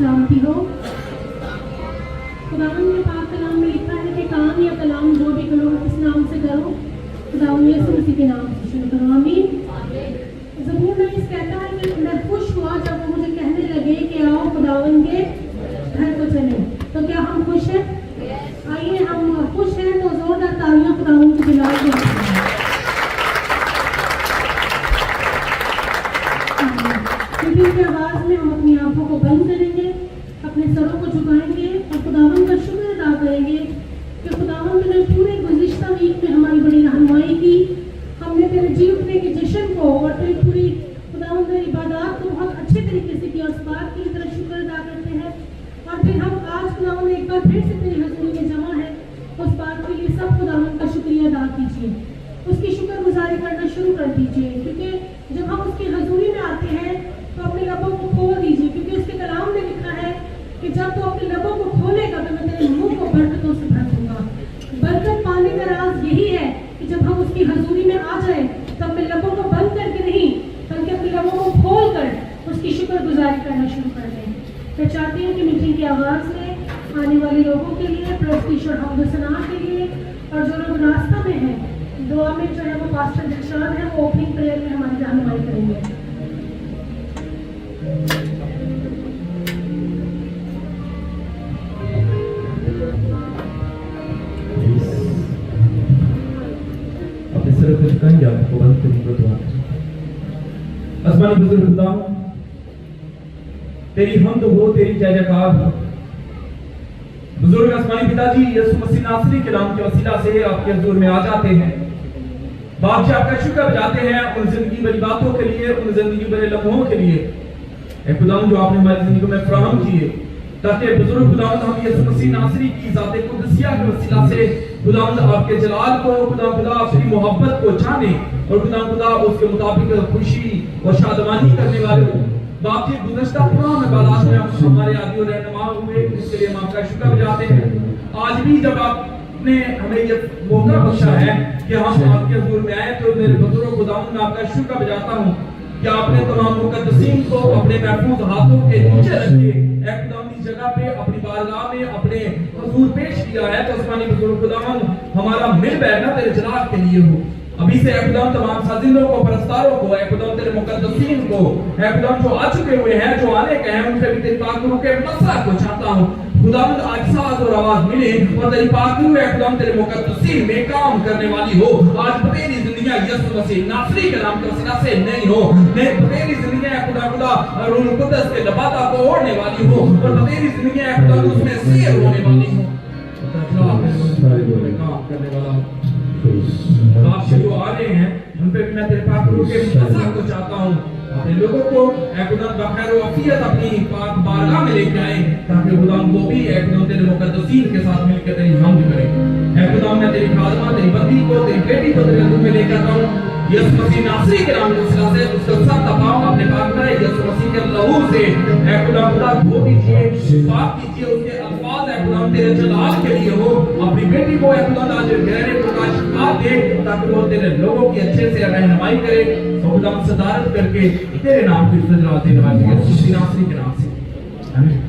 सलामती हो। खुदावंद के पाक कलाम में लिखा है कि काम या कलाम जो भी करो किस नाम से करो, खुदावंद यीशु मसीह के नाम से शुरू करो। आमीन। ज़बूर में इस कहता है कि मैं खुश हुआ जब वो मुझे कहने लगे कि आओ खुदावंद के घर को चलें। तो क्या हम खुश हैं? आइए, हम खुश हैं तो जोरदार तालियां खुदावंद को दिलाएं। की आवाज में हम अपनी आंखों को बंद करेंगे, अपने सरों को झुकाएंगे और खुदावंद का शुक्र अदा करेंगे कि खुदावंद ने पूरे गुज़िश्ता वीक में हमारी बड़ी रहनुमाई की। हमने तेरे जी उठने के जश्न को और तेरी पूरी खुदावंद ने इबादत को बहुत अच्छे तरीके से किया। उस बात की तरह शुक्र अदा करते हैं और फिर हम आज खुदावंद एक बार फिर से तेरी हज़ूरी में जमा है। उस बात के लिए सब खुदावंद का शुक्रिया अदा कीजिए, उसकी शुक्रगुजारी करना शुरू कर दीजिए, क्योंकि जब हम उसकी हज़ूरी में आते हैं तो अपने लबों को खोल दीजिए, क्योंकि उसके कलाम में लिखा है कि जब तू अपने लबों को खोलेगा तो मैं तेरे मुंह को बरकतों से भर दूंगा। बरकत पाने का राज यही है कि जब हम उसकी हजूरी में आ जाए तो अपने लबों को बंद करके नहीं बल्कि अपने लबों को खोल कर उसकी शुक्रगुजारी करना शुरू कर दें। मैं चाहती हूँ कि मीटिंग के आगाज में आने वाले लोगों के लिए, प्रस्तुति और हमद सना के लिए, और जो लोग रास्ता में हैं दुआ में जो है वो पास्टर दिलशाद है, वो ओपनिंग प्रेयर में हमारी रहनुमाई करेंगे। आपको बंद करेंगे दुआ। आसमानी बुजुर्ग खुदा, तेरी हमद हो, तेरी जय जयकार हो। बुजुर्ग आसमानी पिताजी यीशु मसीह नासरी के नाम के वसीला से आपके हुजूर में आ जाते हैं। बाप जी आपका शुक्र बजाते हैं उन जिंदगी भरी बातों के लिए, उन जिंदगी भरे लम्हों के लिए खुदावंद जो आपने हमारी जिंदगी में फराहम किए, ताकि बुजुर्ग खुदावंद हम यीशु मसीह नासरी की ज़ात कुदसिया के वसीला से खुदावंद आपके जलाल को, खुदा आपकी मोहब्बत को जाने और खुदा उसके मुताबिक खुशी और शादमानी करने वाले हो। बाप जी गुज़श्ता पुरान बालात में हमारे आदि और रहनुमा हुए, इसके लिए हम आपका शुक्र बजाते हैं। आज भी जब आपने हमें ये मौका बख्शा है कि हम आपके हुजूर में आए, तो मेरे बुजुर्ग खुदावंद मैं आपका शुक्र बजाता हूँ कि आपने तमाम मुकद्दसीन को अपने महफूज हाथों के नीचे रखे खुदावंद इस जगह पे अपनी बारगाह में अपने हुजूर पेश किया है। तो आसमानी बुजुर्ग खुदावंद हमारा मिल बैठना तेरे जलाल के लिए हो। अभी से खुदावंद तमाम साजिंदों को, परस्तारों को, खुदावंद तेरे मुकद्दसीन को, खुदावंद जो आ चुके हुए हैं, जो आने के हैं, उनसे भी तेरी पाक रूह के मसला को चाहता हूँ। खुदावंद आज साज और आवाज मिले और तेरी पाक रूह खुदावंद तेरे मुकद्दसीन में काम करने वाली हो। आज तेरी जिंदगियां यीशु मसीह नासरी के नाम के वसीला से नहीं हो, तेरी जिंदगियां खुदा रूह कुद्दस के लबाता को ओढ़ने वाली हो और तेरी जिंदगियां खुदा उसमें सैर होने वाली हो। काम करने वाला आप जो आ रहे हैं उन पे मैं तेरे पाक रूह के मसला को चाहता हूँ। अपने लोगों को खुदा बखैर व आफियत अपनी पाक बारगाह में लेके आए, ताकि खुदा वो भी खुदा तेरे मुकद्दसीन के साथ मिलकर तेरी हमद करें। खुदा मैं तेरी खादमा, तेरी बंदी को, तेरी बेटी को तेरे रूह में लेकर आता हूँ। यीशु मसीह नासरी के नाम के वसीला से उसका सब दबाव अपने पाक में यीशु मसीह के लहू से खुदा धो दीजिए, पाक कीजिए। उसके अल्फाज खुदा तेरे जलाल के लिए हो। अपनी बेटी को खुदा आज गहरे प्रकाश दे, ताकि वो तेरे लोगों की अच्छे से रहनुमाई करे। खुदा सदारत करके तेरे नाम की सजदा देने वाले यीशु मसीह नासरी के नाम से आमीन।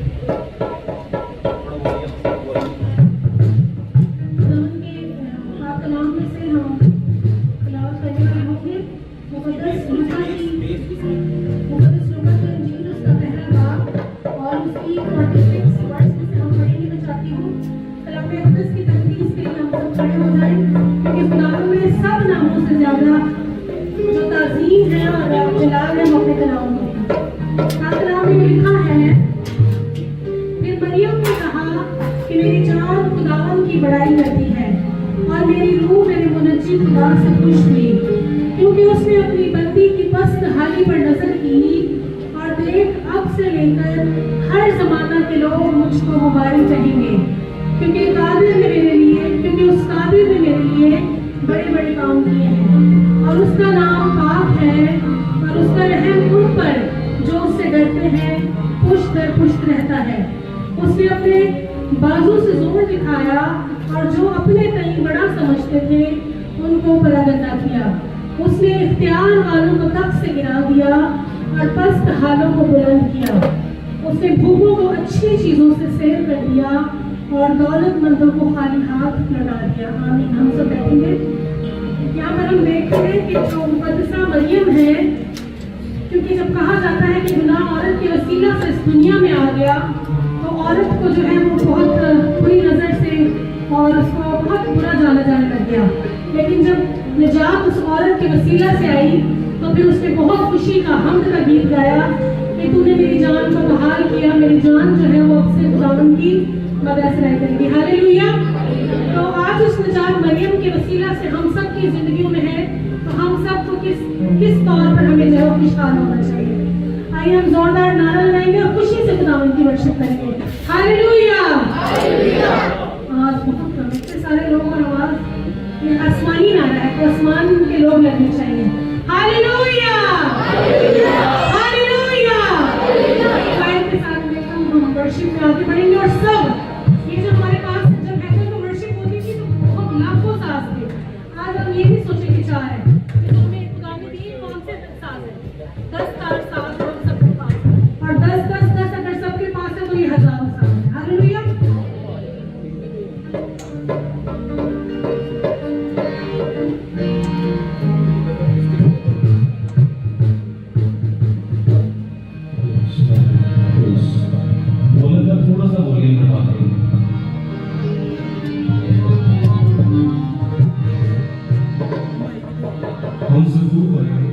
उसने भूखों को अच्छी चीजों से सेव कर दिया और दौलतमंदों को खाली हाथ लौटा दिया। आमीन। हम सब बैठेंगे। यहाँ पर हम देखते हैं कि जो मुकद्दसा मरियम है, क्योंकि जब कहा जाता है कि गुनाह औरत के वसीला से इस दुनिया में आ गया, तो औरत को जो है वो बहुत बुरी नजर से और उसको बहुत बुरा जाना जाने लग गया। लेकिन जब निजात उस औरत के वसीला से आई तो फिर उसने बहुत खुशी का हम्द का गीत गाया कि तूने मेरी जान को बहाल किया, मेरी जान जो है वो अब से खुदावंद की मदद रह करेगी। हालेलुया। तो आज उस निजात मरियम के वसीला से हम सब की जिंदगियों में है, तो हम सबको किस तौर पर हमें जो है खुशहाल होना चाहिए। आइए हम जोरदार नारा लगाएंगे और खुशी से खुदावंद की वर्शिप करेंगे। हालेलुया। आज बहुत कम, इतने सारे लोगों का आवाज ये आसमानी नारा है, तो आसमान के लोग लगने चाहिए। हालेलुया। हालेलुया। गायन के साथ में हम वर्शिप में आगे बढ़ेंगे और सब ये जो हमारे पास जब पहले तो वर्शिप होती थी तो बहुत लाखों साज थे। आज हम ये नहीं सोचे कि चार है, तो हमें खुदा ने दी कौन से साज है, 10 साज और सबके पास, और 10 अगर सबके पास है तो ये हजारों साज है। हालेलुया। थोड़ा सा बोलिए हम सबूत करें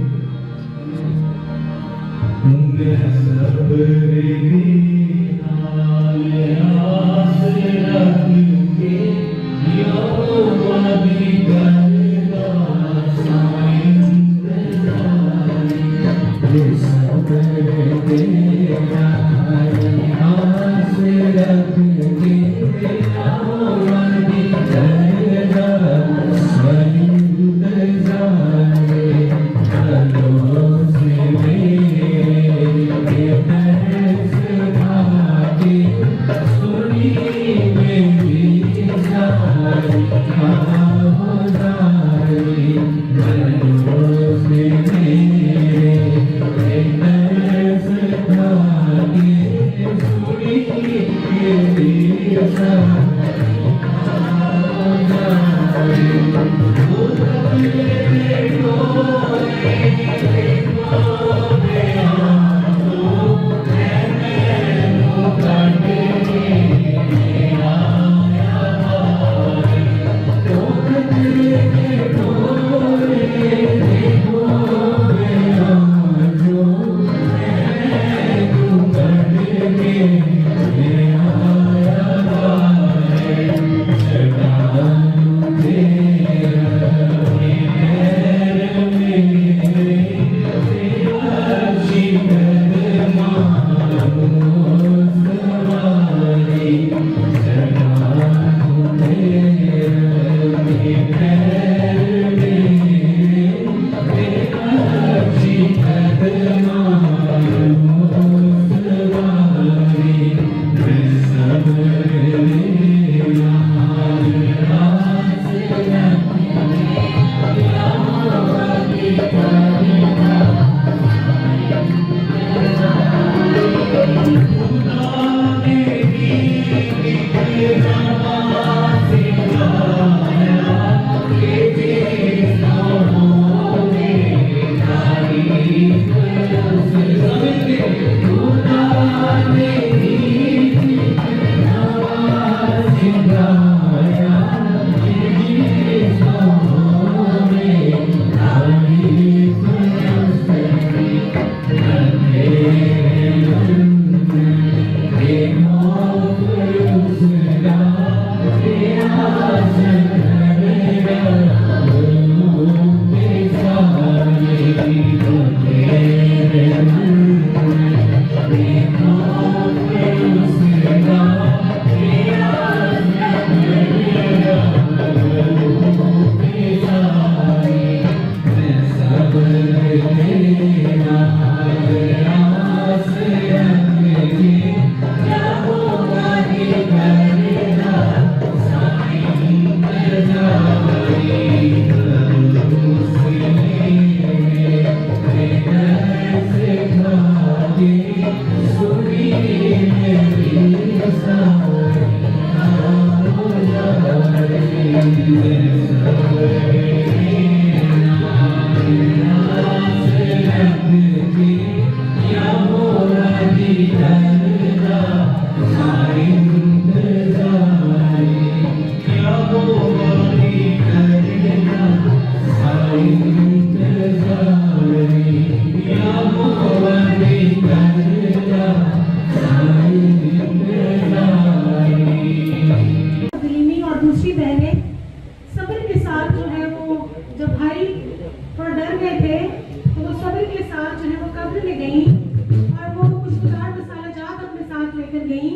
साथ लेकर गई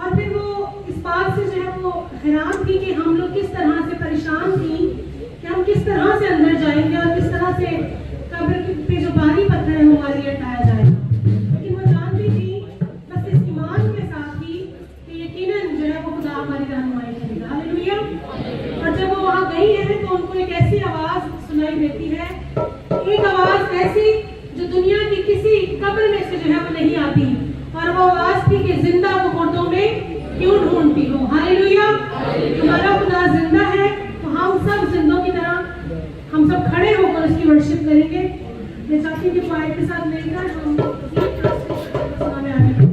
और फिर वो इस बात से जो है वो हैरान थी कि हम लोग किस तरह से परेशान थी कि हम किस तरह से अंदर जाएंगे और किस तरह से कब्र पे जो भारी पत्थर है वो हमारे लिए हटाया जाएगा। लेकिन वो जानती थी बस इस ईमान के साथ ही कि यकीनन जो है वो खुदा हमारी रहनुमाई करेगा। हालेलुया। और जब वो वहाँ गई है तो उनको एक ऐसी आवाज सुनाई देती है, एक आवाज ऐसी जो दुनिया की किसी कब्र में से जो है वो नहीं आती, और वो आवाज थी कि जिंदा वो मुर्दों में क्यों ढूंढती हो। हालेलुया। हमारा खुदा जिंदा है, तो हम सब जिंदों की तरह हम सब खड़े होकर उसकी वर्शिप करेंगे। मैं चाहती हूँ कि पाए के साथ लेकर हम में आगे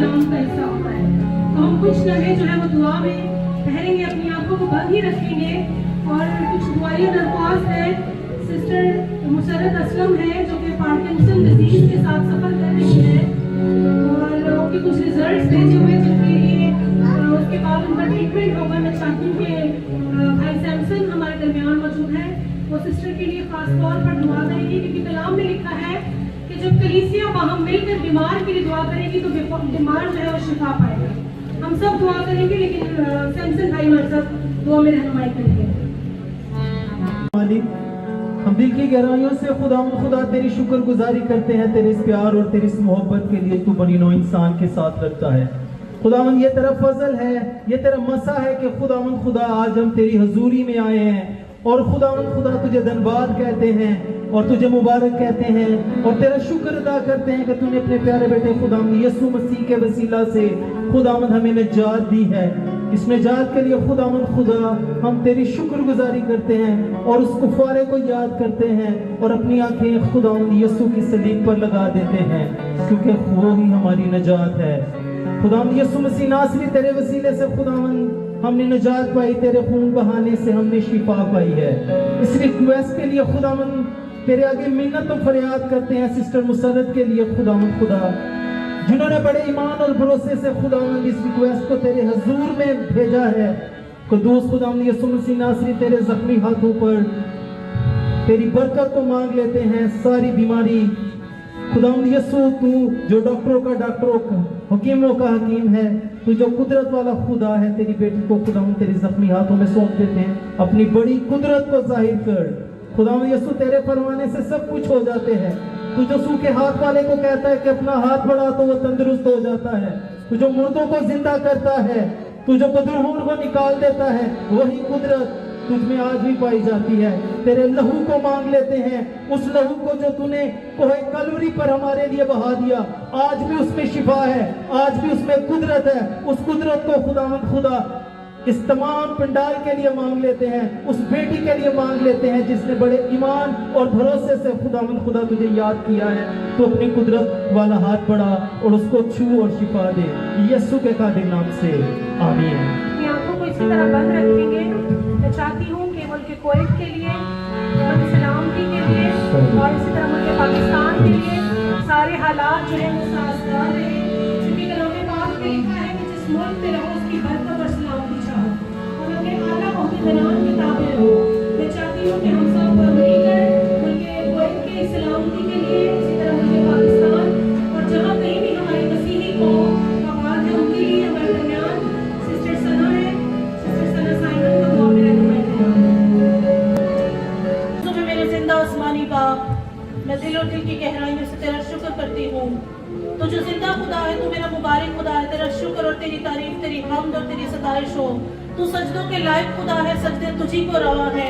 सलाम का हिस्सा होता है। तो हम कुछ लम्हे जो है वो दुआ में ठहरेंगे, अपनी आंखों को बंद ही रखेंगे और कुछ दुआएं दरख्वास्त है। सिस्टर मुसरत असलम है जो कि पार्किंसन डिजीज के साथ सफर कर रही है और उनके कुछ रिजल्ट्स भेजे हुए जिनके लिए उसके बाद उनका ट्रीटमेंट होगा। मैं चाहती हूँ कि भाई सैमसन हमारे दरमियान मौजूद है, वो सिस्टर के लिए खास तौर पर दुआ करेंगे, क्योंकि कलाम में लिखा है कि जब कलीसिया बाहम मिलकर बीमार के लिए दुआ करेगी तो बीमार जो है वो शिफा पाएगा। हम सब दुआ करेंगे, लेकिन सैमसन भाई हमारे साथ दुआ में रहनुमाई करेंगे। मालिक, हम दिल की गहराइयों से खुदा तेरी शुक्रगुजारी करते हैं तेरे इस प्यार और तेरी इस मोहब्बत के लिए तू बनी नौ इंसान के साथ रखता है। खुदावंद ये तेरा फजल है, ये तेरा मसा है कि खुदावंद खुदा आज हम तेरी हजूरी में आए हैं और खुदावंद खुदा तुझे धन्यवाद कहते हैं और तुझे मुबारक कहते हैं और तेरा शुक्र अदा करते हैं कि तूने अपने प्यारे बेटे खुदावंद यीशु मसीह के वसीला से खुदावंद हमें निजात दी है। इस निजात के लिए खुदावंद खुदा हम तेरी शुक्रगुजारी करते हैं और उस कुफारे को याद करते हैं और अपनी आंखें खुदावंद यीशु की सलीब पर लगा देते हैं, क्योंकि वो ही हमारी निजात है। खुदावंद यीशु मसीह नासरी तेरे वसीले से खुदावंद हमने निजात पाई, तेरे खून बहाने से हमने शिफा पाई है। इस रिक्वेस्ट के लिए खुदावंद तेरे आगे मिन्नत और फरियाद करते हैं सिस्टर मुसरत के लिए खुदावंद खुदा, जिन्होंने बड़े ईमान और भरोसे से खुदावंद इस रिक्वेस्ट को तेरे हजूर में भेजा है। कुदूस खुदावंद यीशु मसीह नासरी तेरे जख्मी हाथों पर तेरी बरकत को मांग लेते हैं। सारी बीमारी खुदावंद यीशु तू जो डॉक्टरों का डॉक्टर, हकीमों का हकीम है, तू जो कुदरत वाला खुदा है, तेरी बेटी को खुदावंद तेरे जख्मी हाथों में सौंप देते हैं। अपनी बड़ी कुदरत को जाहिर कर खुदावंद यीशु, तेरे फरमाने से सब कुछ हो जाते हैं। तू जो सूखे हाथ वाले को कहता है कि अपना हाथ बढ़ा तो वो तंदुरुस्त हो जाता है। तू जो मुर्दों को जिंदा करता है, तू जो बदरूहों को निकाल देता है, वही कुदरत तुझ में आज भी पाई जाती है। तेरे लहू को मांग लेते हैं, उस लहू को जो तूने कोहे कलवरी पर हमारे लिए बहा दिया, आज भी उसमें शिफा है, आज भी उसमें कुदरत है। उस कुदरत को खुदावंद खुदा इस तमाम पंडाल के लिए मांग लेते हैं, उस बेटी के लिए मांग लेते हैं जिसने बड़े ईमान और भरोसे से खुदावंद खुदा तुझे याद किया है। तो अपनी कुदरत वाला हाथ बढ़ा और उसको छू और शिफा दे, यीशु के कादिर नाम से आमीन। अपनी आंखों को इसी तरह बंद रखेंगे। मैं चाहती हूँ कि मुल्क कुवैत के लिए, मुल्क सलामती के लिए और इसी तरह मुल्क पाकिस्तान के लिए सारे हालात जो है वो साजगार रहे, क्योंकि कलाम पाक में लिखा है कि जिस मुल्क में रहो उसकी बरकत और सलामती चाहो और अपने आला मोहतरम की ताबे रहो। मैं चाहती हूँ कि हम सब मिलकर मुल्क कुवैत की सलामती के लिए, इसी तरह मुल्क पाकिस्तान और जहाँ कहीं भी हमारे मसीही कौम आबाद है उनके लिए हमारे दरमियान सिस्टर सना है, सिस्टर सना साइमन को दुआ में रहनुमाई करेंगे। तो मेरे जिंदा आसमानी बाप, मैं दिल और दिल की गहराइयों से तेरा शुक्र करती हूँ। तो जो जिंदा खुदा है, तू मेरा मुबारक खुदा है, तेरा शुक्र और तेरी तारीफ, तेरी हम्द और तेरी सताइश हो। तू सजदों के लायक खुदा है, सजदे तुझी को रवा है।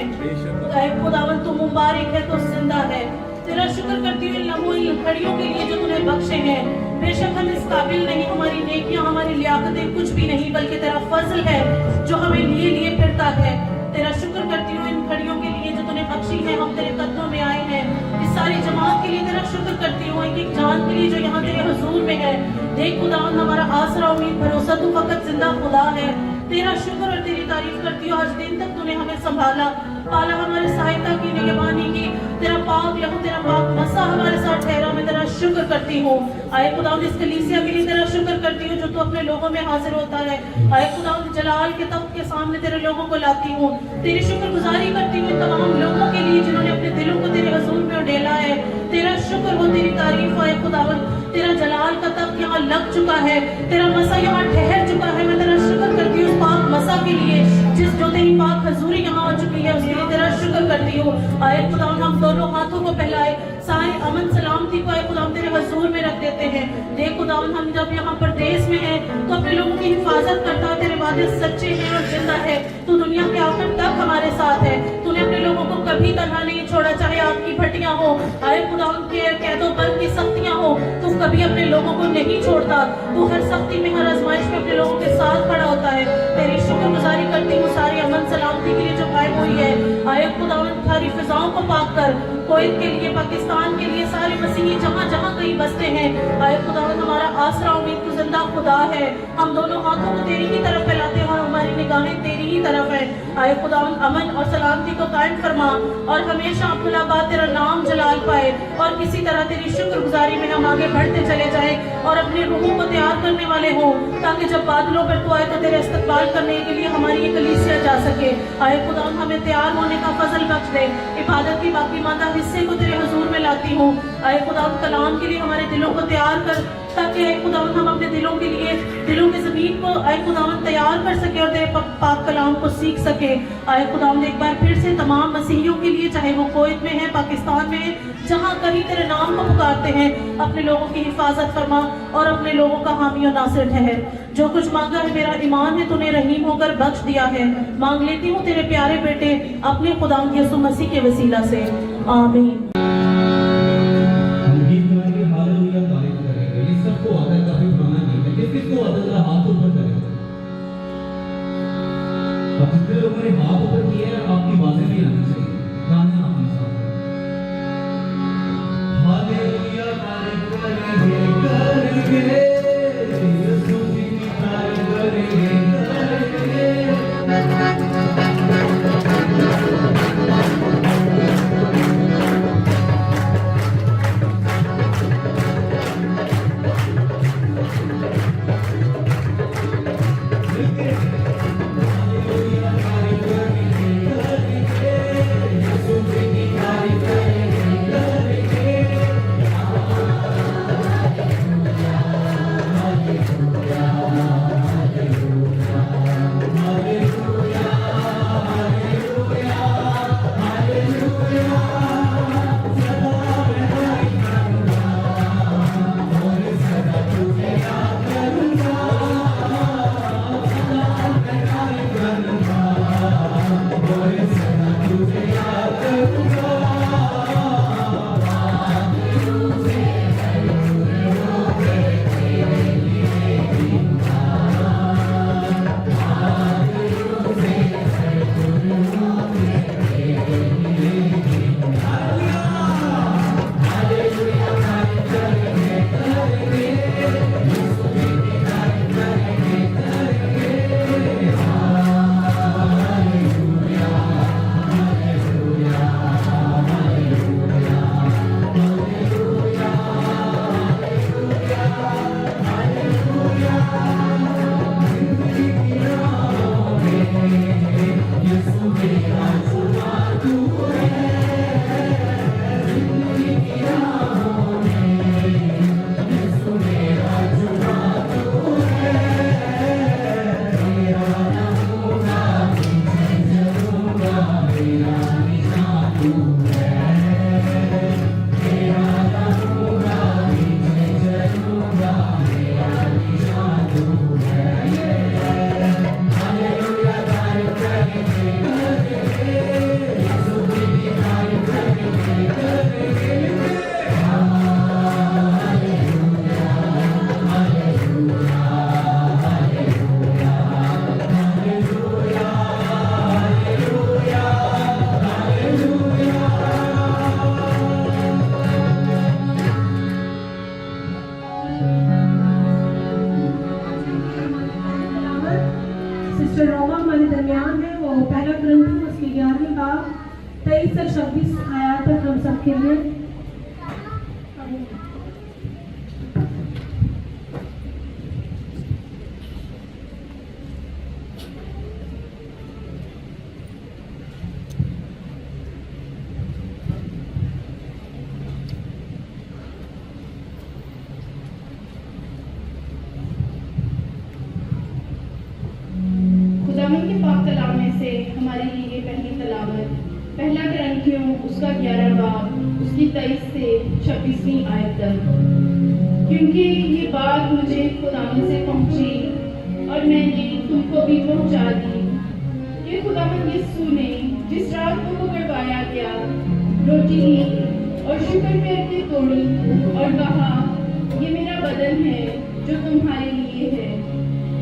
खुदावन तू मुबारक है, तो जिंदा है। तेरा शुक्र करती हूँ इन लम्हों, इन घड़ियों के लिए जो तूने बख्शे हैं। बेशक हम इस काबिल नहीं, हमारी नेकियां, हमारी लियाकतें कुछ भी नहीं, बल्कि तेरा फजल है जो हमें लिए लिए फिरता है। तेरा शुक्र करती हूँ इन घड़ियों के लिए जो तूने बख्शी है। हम तेरे कदमों में आए हैं। इस सारी जमात के लिए तेरा शुक्र करती हूँ, एक एक जान के लिए जो यहाँ तेरे हुजूर में है। देख खुदावंद हमारा आसरा, उम्मीद, भरोसा तू फकत जिंदा खुदा है। तेरा शुक्र और तेरी तारीफ करती हूँ, आज दिन तक तूने हमें संभाला, पाला, हमारी सहायता की, निगरानी की। तेरा पाक लहू, तेरा पाक मसा हमारे साथ ठहरा। मैं तेरा शुक्र करती हूँ। आए खुदावंद इस कलीसिया के लिए तेरा शुक्र करती हूँ जो तू अपने लोगों में हाजिर होता है। आए खुदावंद जलाल के तख्त के सामने तेरे लोगों को लाती हूँ। तेरी शुक्रगुजारी करती हूँ तमाम लोगों के लिए जिन्होंने अपने दिलों को तेरे हुजूर में उडेला है। तेरा शुक्र हो, तेरी तारीफ आए खुदावंद। तेरा जलाल का तख्त यहाँ लग चुका है, तेरा मसा यहाँ ठहर चुका है। मैं तेरा शुक्र करती हूँ पाक मसा के लिए, जिस जो तेरी पाक हजूरी यहाँ आ चुकी है उसके लिए तेरा शुक्र करती हूँ। आए खुदावंद हम दोनों हाथों को फैलाए, सारी अमन सलामती को आए खुदावंद तेरे हुजूर में रख देते हैं। देख खुदावंद हम जब यहाँ पर देश में हैं तो अपने लोगों की हिफाजत करता है। तेरे वादे सच्चे हैं और जिंदा है। तू दुनिया के आखिर तक हमारे साथ है। तूने अपने लोगों को कभी तन्हा नहीं छोड़ा, चाहे आपकी भट्टियां हो, आए खुदावंद के कैदों बंद की सख्तियां हो, तू कभी अपने लोगों को नहीं छोड़ता। तू हर सख्ती में, हर आजमाइश में अपने लोगों के साथ खड़ा होता है। तेरी शुक्रगुजारी करती हूँ सारी अमन सलामती के लिए जो गायब हुई है। आए खुदावंद सारी फिजाओं को पाक कर, कुवैत के लिए, पाकिस्तान के लिए, सारे मसीही जहाँ जहाँ कहीं बसते हैं। आए खुदावंद हमारा आसरा, उम्मीद, तू जिंदा खुदा है। हम दोनों हाथों को तेरी ही तरफ फैलाते हैं और हमारी निगाहें तेरी ही तरफ है। आए खुदावन अमन और सलामती को कायम फरमा और हमेशा अब्दुल्लाबाद तेरा नाम जलाल पाए और किसी तरह तेरी शुक्रगुजारी में हम आगे बढ़ते चले जाएं और अपने रूहों को तैयार करने वाले हों, ताकि जब बादलों पर तू आए तो तेरे इस्तकबाल करने के लिए हमारी ये कलीसिया जा सके। आए खुदावन हमें तैयार होने का फजल बख्श दे। इबादत की बाकी मांदा हिस्से को तेरे हुजूर में लाती हूँ। आए खुदावन कलाम के लिए हमारे दिलों को तैयार कर, ताकि आए खुदावन हम अपने दिलों के लिए दिलों की ज़मीन को आए खुदावन तैयार कर सके और तेरे पाक कलाम को सीख सके। आए खुदावन एक बार फिर से तमाम मसीहियों के लिए, चाहे वो कुवैत में है, पाकिस्तान में है, जहाँ कहीं तेरे नाम को पुकारते हैं, अपने लोगों की हिफाजत फरमा और अपने लोगों का हामी और नासिर ठहर। जो कुछ मांगा है मेरा ईमान है तूने रहीम होकर बख्श दिया है। मांग लेती हूँ तेरे प्यारे बेटे अपने खुदावंद यीशु मसीह के वसीला से, आमीन। हम गीत गाएंगे, हालेलुया तारीफ करेंगे। ये सबको आता है, काफी पुराना गीत है। किसको आता है जरा हाथ ऊपर करें। अब जितने लोगों ने हाथ ऊपर किए हैं आपकी आवाजें भी आनी चाहिए, गाना आपके साथ। हालेलुया तारीफ करेंगे करेंगे, यीशु जी की तारीफ करेंगे करेंगे। सिस्टर रोमा हमारे दरमियान है। वो पहला ग्रंथ उसकी 11वीं बाब 23 से 26 आयत तक हम सबके लिए खुदावंद के पाक कलाम में से हमारे लिए ये पहली तलावत पहला ग्रंथियों उसका 11 बाब उसकी 23 से 26वीं आयत तक। क्योंकि ये बात मुझे खुदावंद से पहुंची और मैंने तुमको भी पहुंचा दी कि खुदावंद यीशु ने जिस रात को पकड़वाया गया रोटी ली और शुक्र करके तोड़ी और कहा, ये मेरा बदन है जो तुम्हारे लिए है,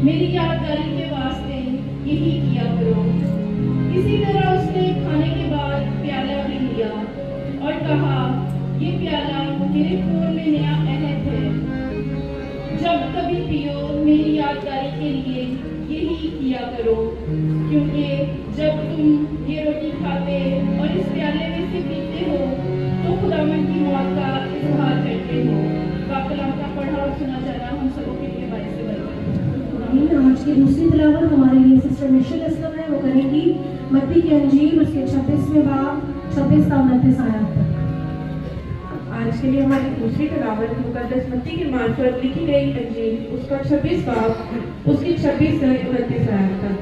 मेरी यादगारी के वास्ते यही किया करो। इसी तरह उसने खाने के बाद प्याला भी लिया और कहा, ये प्याला मेरे खून में नया अहद है, जब कभी पियो आमीन। आज की दूसरी तिलावत हमारे लिए सिस्टर मिशेल असलम है, वो करेंगी मत्ती की अंजील उसके 26वें बाब 26 से 29 आयत तक। आज के लिए हमारी दूसरी तिलावत मुकद्दस मत्ती की मार्फत लिखी गई अंजील उसका 26 बाब उसकी 26 से 29 आयत तक।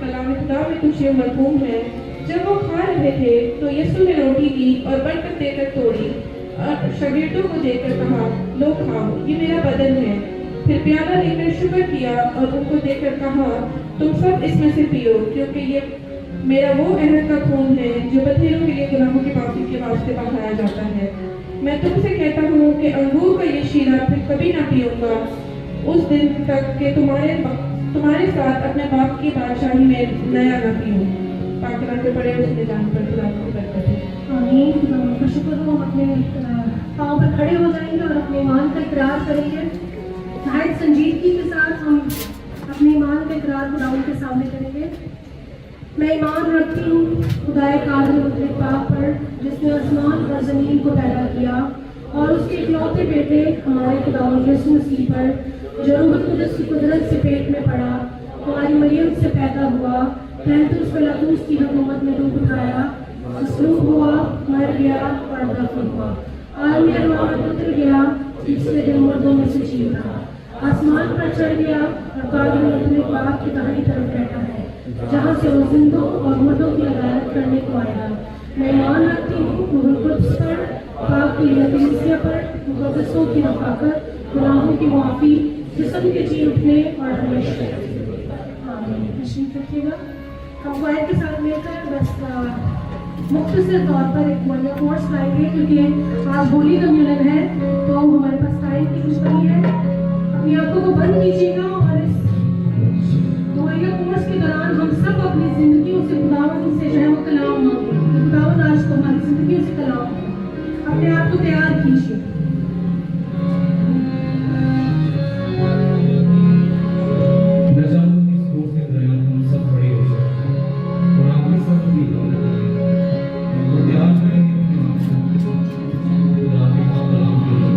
कलाम खुदा में कुछ ये मरहूम है, जब वो खा रहे थे तो यीशु ने रोटी ली और बरकत देकर तोड़ी और शागिर्दों को देकर कहा, लो खाओ, ये मेरा बदन है। फिर प्याला लेकर शुक्र किया और उनको देकर कहा, तुम सब इसमें से पियो, क्योंकि ये मेरा वो अहद का खून है जो बथेरों के लिए गुनाहों की माफी के वास्ते बहाया जाता है। मैं तुमसे कहता हूँ कि अंगूर का ये शीरा फिर कभी ना पीऊंगा उस दिन तक कि तुम्हारे साथ अपने बाप की बादशाही में नया ना पीऊं। पाकलाम के पड़े उसने जान पर खुदा की बरकत है। आमीन। खुदा का शुक्र हो। हम अपने पाँव पर खड़े हो जाएंगे और अपने ईमान का इकरार करेंगे। नहायत संजीदगी के साथ हम अपने ईमान का इकरार खुदा के सामने करेंगे। मैं ईमान रखती हूँ खुदाए कादिर मुतलक पाक पर, जिसने आसमान और ज़मीन को पैदा किया, और उसके इकलौते बेटे हमारे खुदा यीशु मसीह पर, जो रूह कुदस की कुदरत से पेट में पड़ा, हमारी मरियम से पैदा हुआ, पैंतुस पिलातुस की हुकूमत में दूध उठाया, मसलूब हुआ, मर गया और दफन हुआ, आलमी अरवाह में उतर गया, तीसरे दिन मुर्दों में से जी उठा, आसमान पर चढ़ गया और कादिर मुतलक पाक की दाहिनी तरफ बैठा है, जहाँ से वो जिंदों और मुर्दों की अदालत करने को आया। मैं ईमान रखती हूँ रूहुल कुद्स पर, पाक की कलीसिया पर, मुकद्दसों की रफ़ाकत, गुनाहों की माफ़ी, जिस्म के जी उठने और हमेशा। आमीन। तशरीफ रखिएगा। हम वायद के साथ मिलकर बस मुख्तसर तौर पर एक वन कोर्स लाएंगे, क्योंकि आज होली कम्युनियन है तो हमारे पास टाइम की कुछ नहीं है। अपनी आंखों को बंद कीजिएगा और इस मोरिया कोर्स के दौरान हम सब अपनी जिंदगियों से खुदावंद से जो है वो कलाम मांगे। खुदावंद आज तो हमारी जिंदगियों से कलाम हो। अपने आप को तैयार कीजिए। मैं चाहूंगा कि इस कोर्स के दौरान हम सब खड़े हो जाएं और आखिरी सब भी हमको तैयार करेंगे अपने आप को खुदा के कलाम के लिए।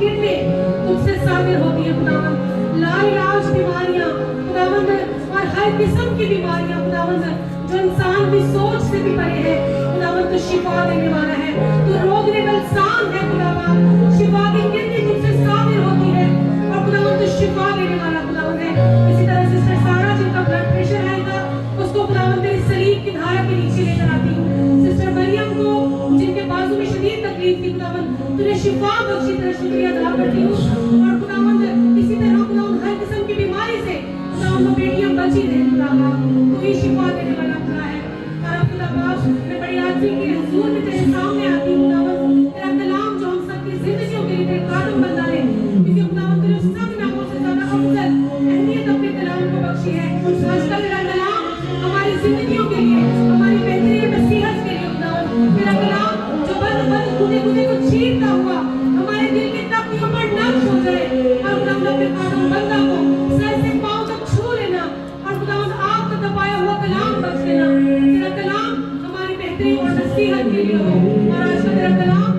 आखिर में तुझसे साबिर होती है खुदावंद। लाइलाज बीमारियां खुदावंद और हर किस्म की बीमारियां खुदावंद जो इंसान की सोच से भी परे है खुदावंद, तो शिफा देने वाला है, तो रोग निवलसान है खुदावंद। शिफा की कितनी तुझसे साबिर होती है और खुदावंद तो शिफा देने वाला खुदावंद है। इसी तरह सिस्टर सारा जिनका ब्लड प्रेशर आएगा उसको खुदावंद तेरी सलीब की धारा के नीचे लेकर आती हूँ। सिस्टर मरियम को जिनके बाजू में शदीद तकलीफ थी खुदावंद तूने शिफा बख्शी, तेरा शुक्रिया अदा करती हूँ। और खुदावंद इसी तरह खुदावंद हर किस्म की बीमारी से खुदावंद बेटियां बची रहे खुदावंद, तू ही शिफा देने वाला खुदा है। और अब खुदावंद मैं बड़ी आजी के हुजूर में तेरे सामने आती हूँ खुदावंद, तेरा कलाम जो हम सबकी जिंदगियों के लिए तेरे कानून बना ले, क्योंकि खुदावंद तूने सब नामों से ज्यादा अफजल अहमियत अपने कलाम को बख्शी है। आजकल तेरा कलाम हमारी जिंदगियों के लिए, हमारी बेहतरीन नसीहत के लिए खुदावंद, तेरा कलाम जो बंद गुदे को चीरता हुआ हमारे दिल के तख्तियों पर नक्श हो जाए और खुदावंद अपने कानून बंदा को सर से पांव तक छू लेना और खुदावंद आग तक तपाया हुआ कलाम बख्श देना। तेरा कलाम हमारी बेहतरीन और नसीहत के लिए हो और आज का तेरा कलाम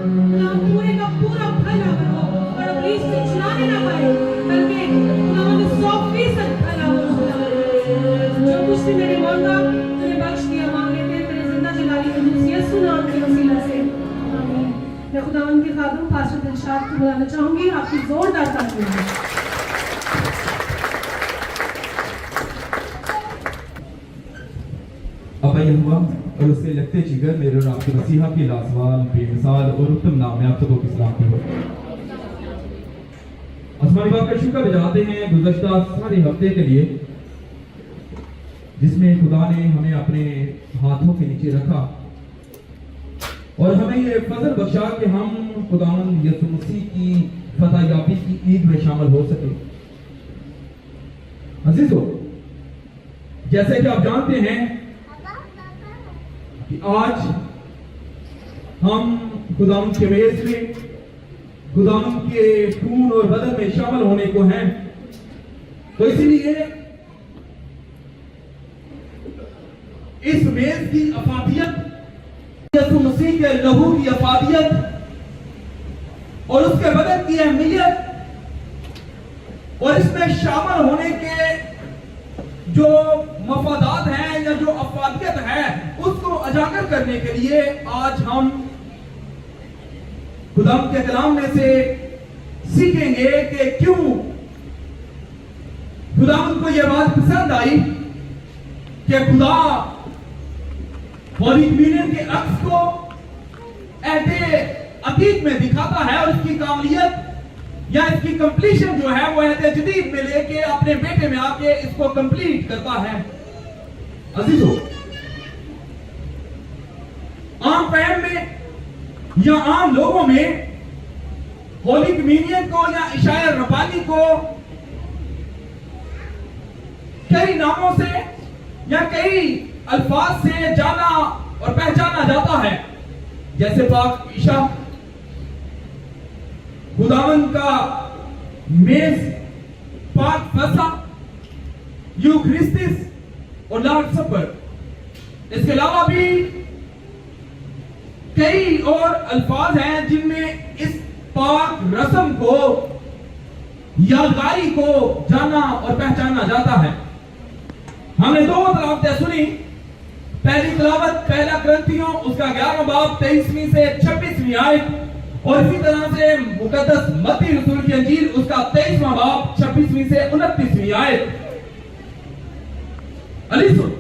पूरे का पूरा भला हो और इब्लीस से छुड़ाने ना पाए, बल्कि खुदावंद 100% भला हो। जो कुछ भी मैंने मांगा तूने बख्श दिया, मांग लेते हैं तेरे जिंदा जलाली कुदूस यीशु नाम के वसीला से, आमीन। मैं खुदावंद के खादम पास्टर दिलशाद को बुलाना चाहूंगी, आपकी जोरदार तालियां। अब यहोवा और उसके लगते जिगर मेरे और आपके मसीहा की लाजवाब बेमिसाल और उत्तम नाम में आप सबों की सलामती हो। आसमानी बाप का शुक्र बजाते हैं गुज़श्ता सारे हफ्ते के लिए जिसमें खुदा ने हमें अपने हाथों के नीचे रखा और हमें ये फजल बख्शा कि हम खुदावंद यीशु मसीह की फतह-याबी की ईद में शामिल हो सके। अजीजों, जैसे कि आप जानते हैं कि आज हम खुदावंद के मेज में खुदावंद के खून और बदन में शामिल होने को हैं, तो इसलिए इस मेज की अफादियत, यीशु मसीह के लहू की अफादियत और उसके बदन की अहमियत और इसमें शामिल होने के जो मफादात हैं या जो अफादियत है उसको उजागर करने के लिए आज हम खुदा के कलाम में से सीखेंगे कि क्यों खुदा को यह बात पसंद आई कि खुदा होली कम्युनियन के अक्स को ऐसे अतीत में दिखाता है और इसकी कामलियत या इसकी कंप्लीशन जो है वो ऐसे जदीद में लेके अपने बेटे में आके इसको कंप्लीट करता है। अजीजों, आम फहम में या आम लोगों में होली कम्युनियन को या इशाया रब्बानी को कई नामों से या कई अल्फाज से जाना और पहचाना जाता है, जैसे पाक ईशा, खुदावंद का मेज, पाक फसा, यूखरिस्तिस और लॉर्ड सपर। इसके अलावा भी कई और अल्फाज हैं जिनमें इस पाक रस्म को, यादगारी को जाना और पहचाना जाता है। हमने दो तलावतें सुनी। पहली तलावत पहला ग्रंथियों उसका 11वां बाब 23वीं से 26वीं आयत और इसी तरह से मुकद्दस मत्ती रसूल की अंजील उसका 23वां बाब 26वीं से 29वीं आयत। अलीसुन,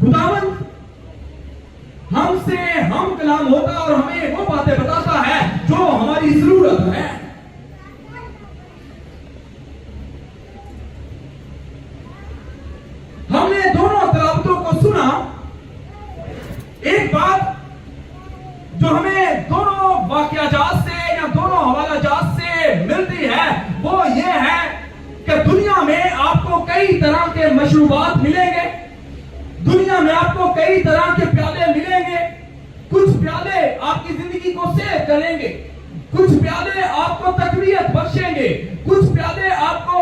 खुदावंद हमसे हम कलाम होता और हमें वो बातें बताता है जो हमारी जरूरत है। हमने दोनों तलावतों को सुना। एक बात जो हमें दोनों वाक़याजात से या दोनों हवालाजात से मिलती है वो ये है कि दुनिया में आपको कई तरह के मशरूबात मिलेंगे, दुनिया में आपको कई तरह के प्याले मिलेंगे। कुछ प्याले आपकी जिंदगी को सेव करेंगे, कुछ प्याले आपको तकवीयत बख्शेंगे, कुछ प्याले आपको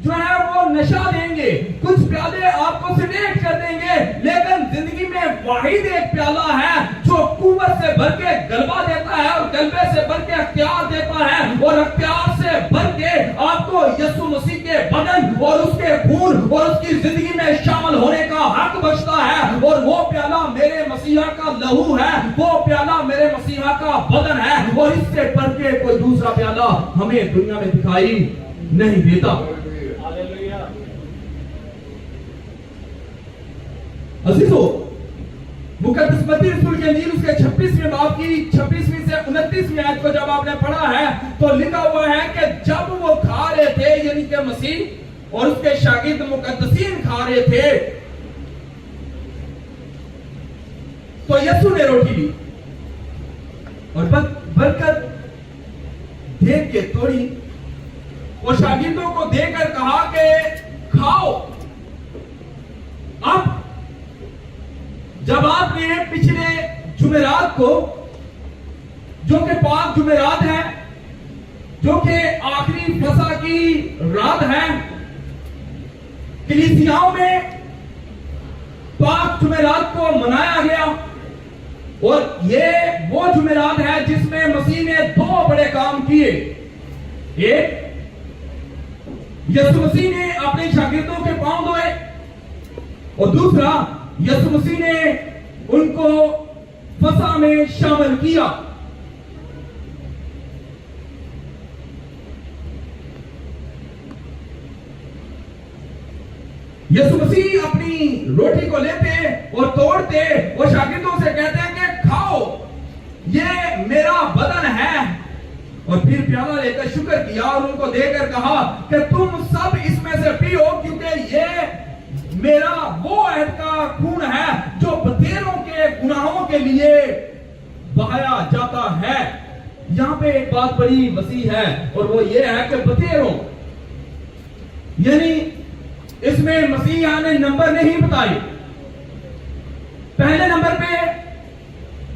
जो है वो नशा देंगे, कुछ प्याले आपको सिडेट कर देंगे। लेकिन जिंदगी में वाहिद एक प्याला है जो कुव्वत से भर के गलबा देता है और गलबे से भर के अख्तियार देता है और अख्तियार से भर के आपको यीशु मसीह के बदन और उसके खून और उसकी जिंदगी में शामिल होने का हक बचता है। और वो प्याला मेरे मसीहा का लहू है, वो प्याला मेरे मसीहा का बदन है, और इससे बढ़ के कोई दूसरा प्याला हमें दुनिया में दिखाई नहीं देता। अजीजों, मुकद्दस मत्ती रसूल की इंजील उसके 26वें बाब की 26वीं से 29वीं आयत को जब आपने पढ़ा है तो लिखा हुआ है कि जब वो खा रहे थे, यानी कि मसीह और उसके शागिर्द मुकद्दसीन खा रहे थे, तो यीशु ने रोटी ली और बरकत देख के तोड़ी और शागिर्दों को देकर कहा कि खाओ। अब जब आपने पिछले जुमेरात को, जो कि पाक जुमेरात है, जो कि आखिरी फसह की रात है, कलीसियाओं में पाक जुमेरात को मनाया गया, और ये वो जुमेरात है जिसमें मसीह ने 2 बड़े काम किए। एक, यीशु मसीह ने अपने शागिर्दों के पांव धोए, और दूसरा, यीशु मसीह ने उनको फसह में शामिल किया। यीशु मसीह अपनी रोटी को लेते और तोड़ते और शागिर्दों से कहते हैं कि खाओ, ये मेरा बदन है, और फिर प्याला लेकर शुक्र किया और उनको देकर कहा कि तुम सब इसमें से पियो, क्योंकि ये मेरा वो अहद का खून है जो बतेरों के गुनाहों के लिए बहाया जाता है। यहां पे एक बात बड़ी वसी है, और वो ये है कि बतेरों, यानी इसमें मसीहा ने नंबर नहीं बताए। पहले नंबर पे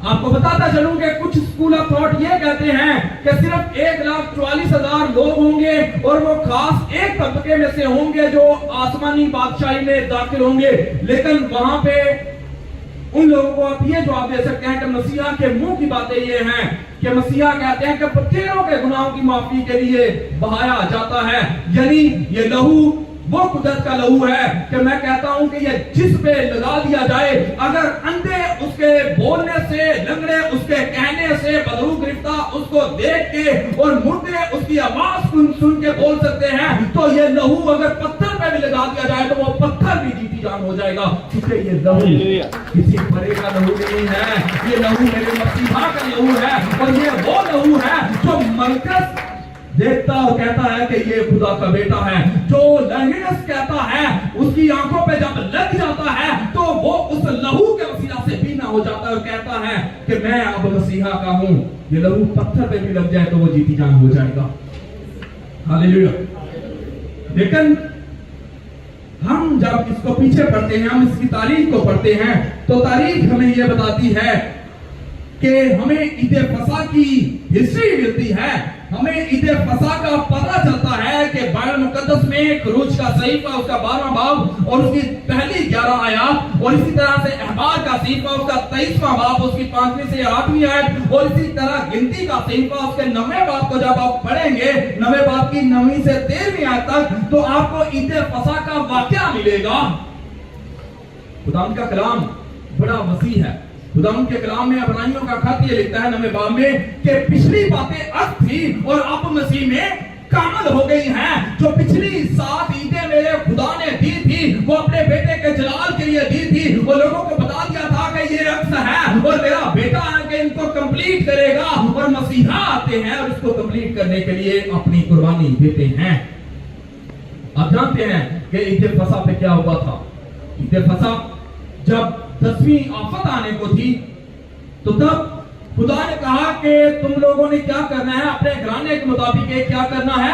आपको बताता चलूं कि कुछ स्कूल ऑफ थॉट ये कहते हैं कि सिर्फ 1,44,000 लोग होंगे और वो खास एक तबके में से होंगे जो आसमानी बादशाही में दाखिल होंगे। लेकिन वहां पे उन लोगों को आप ये जवाब दे सकते हैं कि मसीहा के मुंह की बातें ये हैं कि मसीहा कहते हैं कि बतेरों के गुनाहों की माफी के लिए बहाया जाता है, यानी ये लहू वो कुदरत का लहू है कि मैं कहता हूं कि ये जिस पे लगा दिया जाए, अगर अंधे उसके बोलने से, लंगड़े उसके कहने से, बदरू गिरफ्ता उसको देख के और मुर्दे उसकी आवाज सुन के बोल सकते हैं, तो ये लहू अगर पत्थर पे भी लगा दिया जाए तो वो पत्थर भी जीती जान हो जाएगा, क्योंकि ये लहू किसी परे का लहू नहीं है, ये लहू मेरे मसीहा का लहू है, और ये वो लहू है जो मरकज देखता और कहता है कि ये खुदा का बेटा है। जो लंगिनस कहता है, उसकी आंखों पे जब लग जाता है तो वो उस लहू के वसीला से बीना हो जाता है और कहता है कि मैं अब मसीहा का हूं। ये लहू पत्थर पे भी लग जाए तो वो जीती जान हो जाएगा। हालेलुया। लेकिन हम जब इसको पीछे पढ़ते हैं, हम इसकी तारीख को पढ़ते हैं, तो तारीख हमें यह बताती है कि हमें ईद फसह की हिस्ट्री मिलती है। हमें ईद फसह का पता चलता है कि बाइबल मुकद्दस में खरूज का सहीफा उसका 12वां बाब और उसकी पहली 11 आयत, और इसी तरह से अहबार का सहीफा उसका 23वां बाब उसकी 5वीं से 8वीं आयत, और इसी तरह गिनती का सहीफा उसके 9वें बाब को जब आप पढ़ेंगे, 9वें बाब की 9वीं से 13वीं आयत तक, तो आपको ईद फसह का वाकया मिलेगा। खुदावंद का कलाम बड़ा वसी है। खुदावंद के कलाम में इब्रानियों का खत ये लिखता है 9वें बाब में कि पिछली बातें अब थी और अब मसीह में कामल हो गई हैं। जो पिछली 7 ईदें मेरे खुदा ने दी थी, वो अपने बेटे के जलाल के लिए दी थी। वो लोगों को बता दिया था कि ये अक्स है और मेरा बेटा है कि इनको कंप्लीट करेगा, और मसीहा आते हैं और इसको कंप्लीट करने के लिए अपनी कुर्बानी देते हैं। आप जानते हैं कि ईद फसह पे क्या हुआ था। ईद फसह जब 10वीं आफत आने को थी, तो तब खुदा ने कहा कि तुम लोगों ने क्या करना है, अपने घराने के मुताबिक क्या करना है,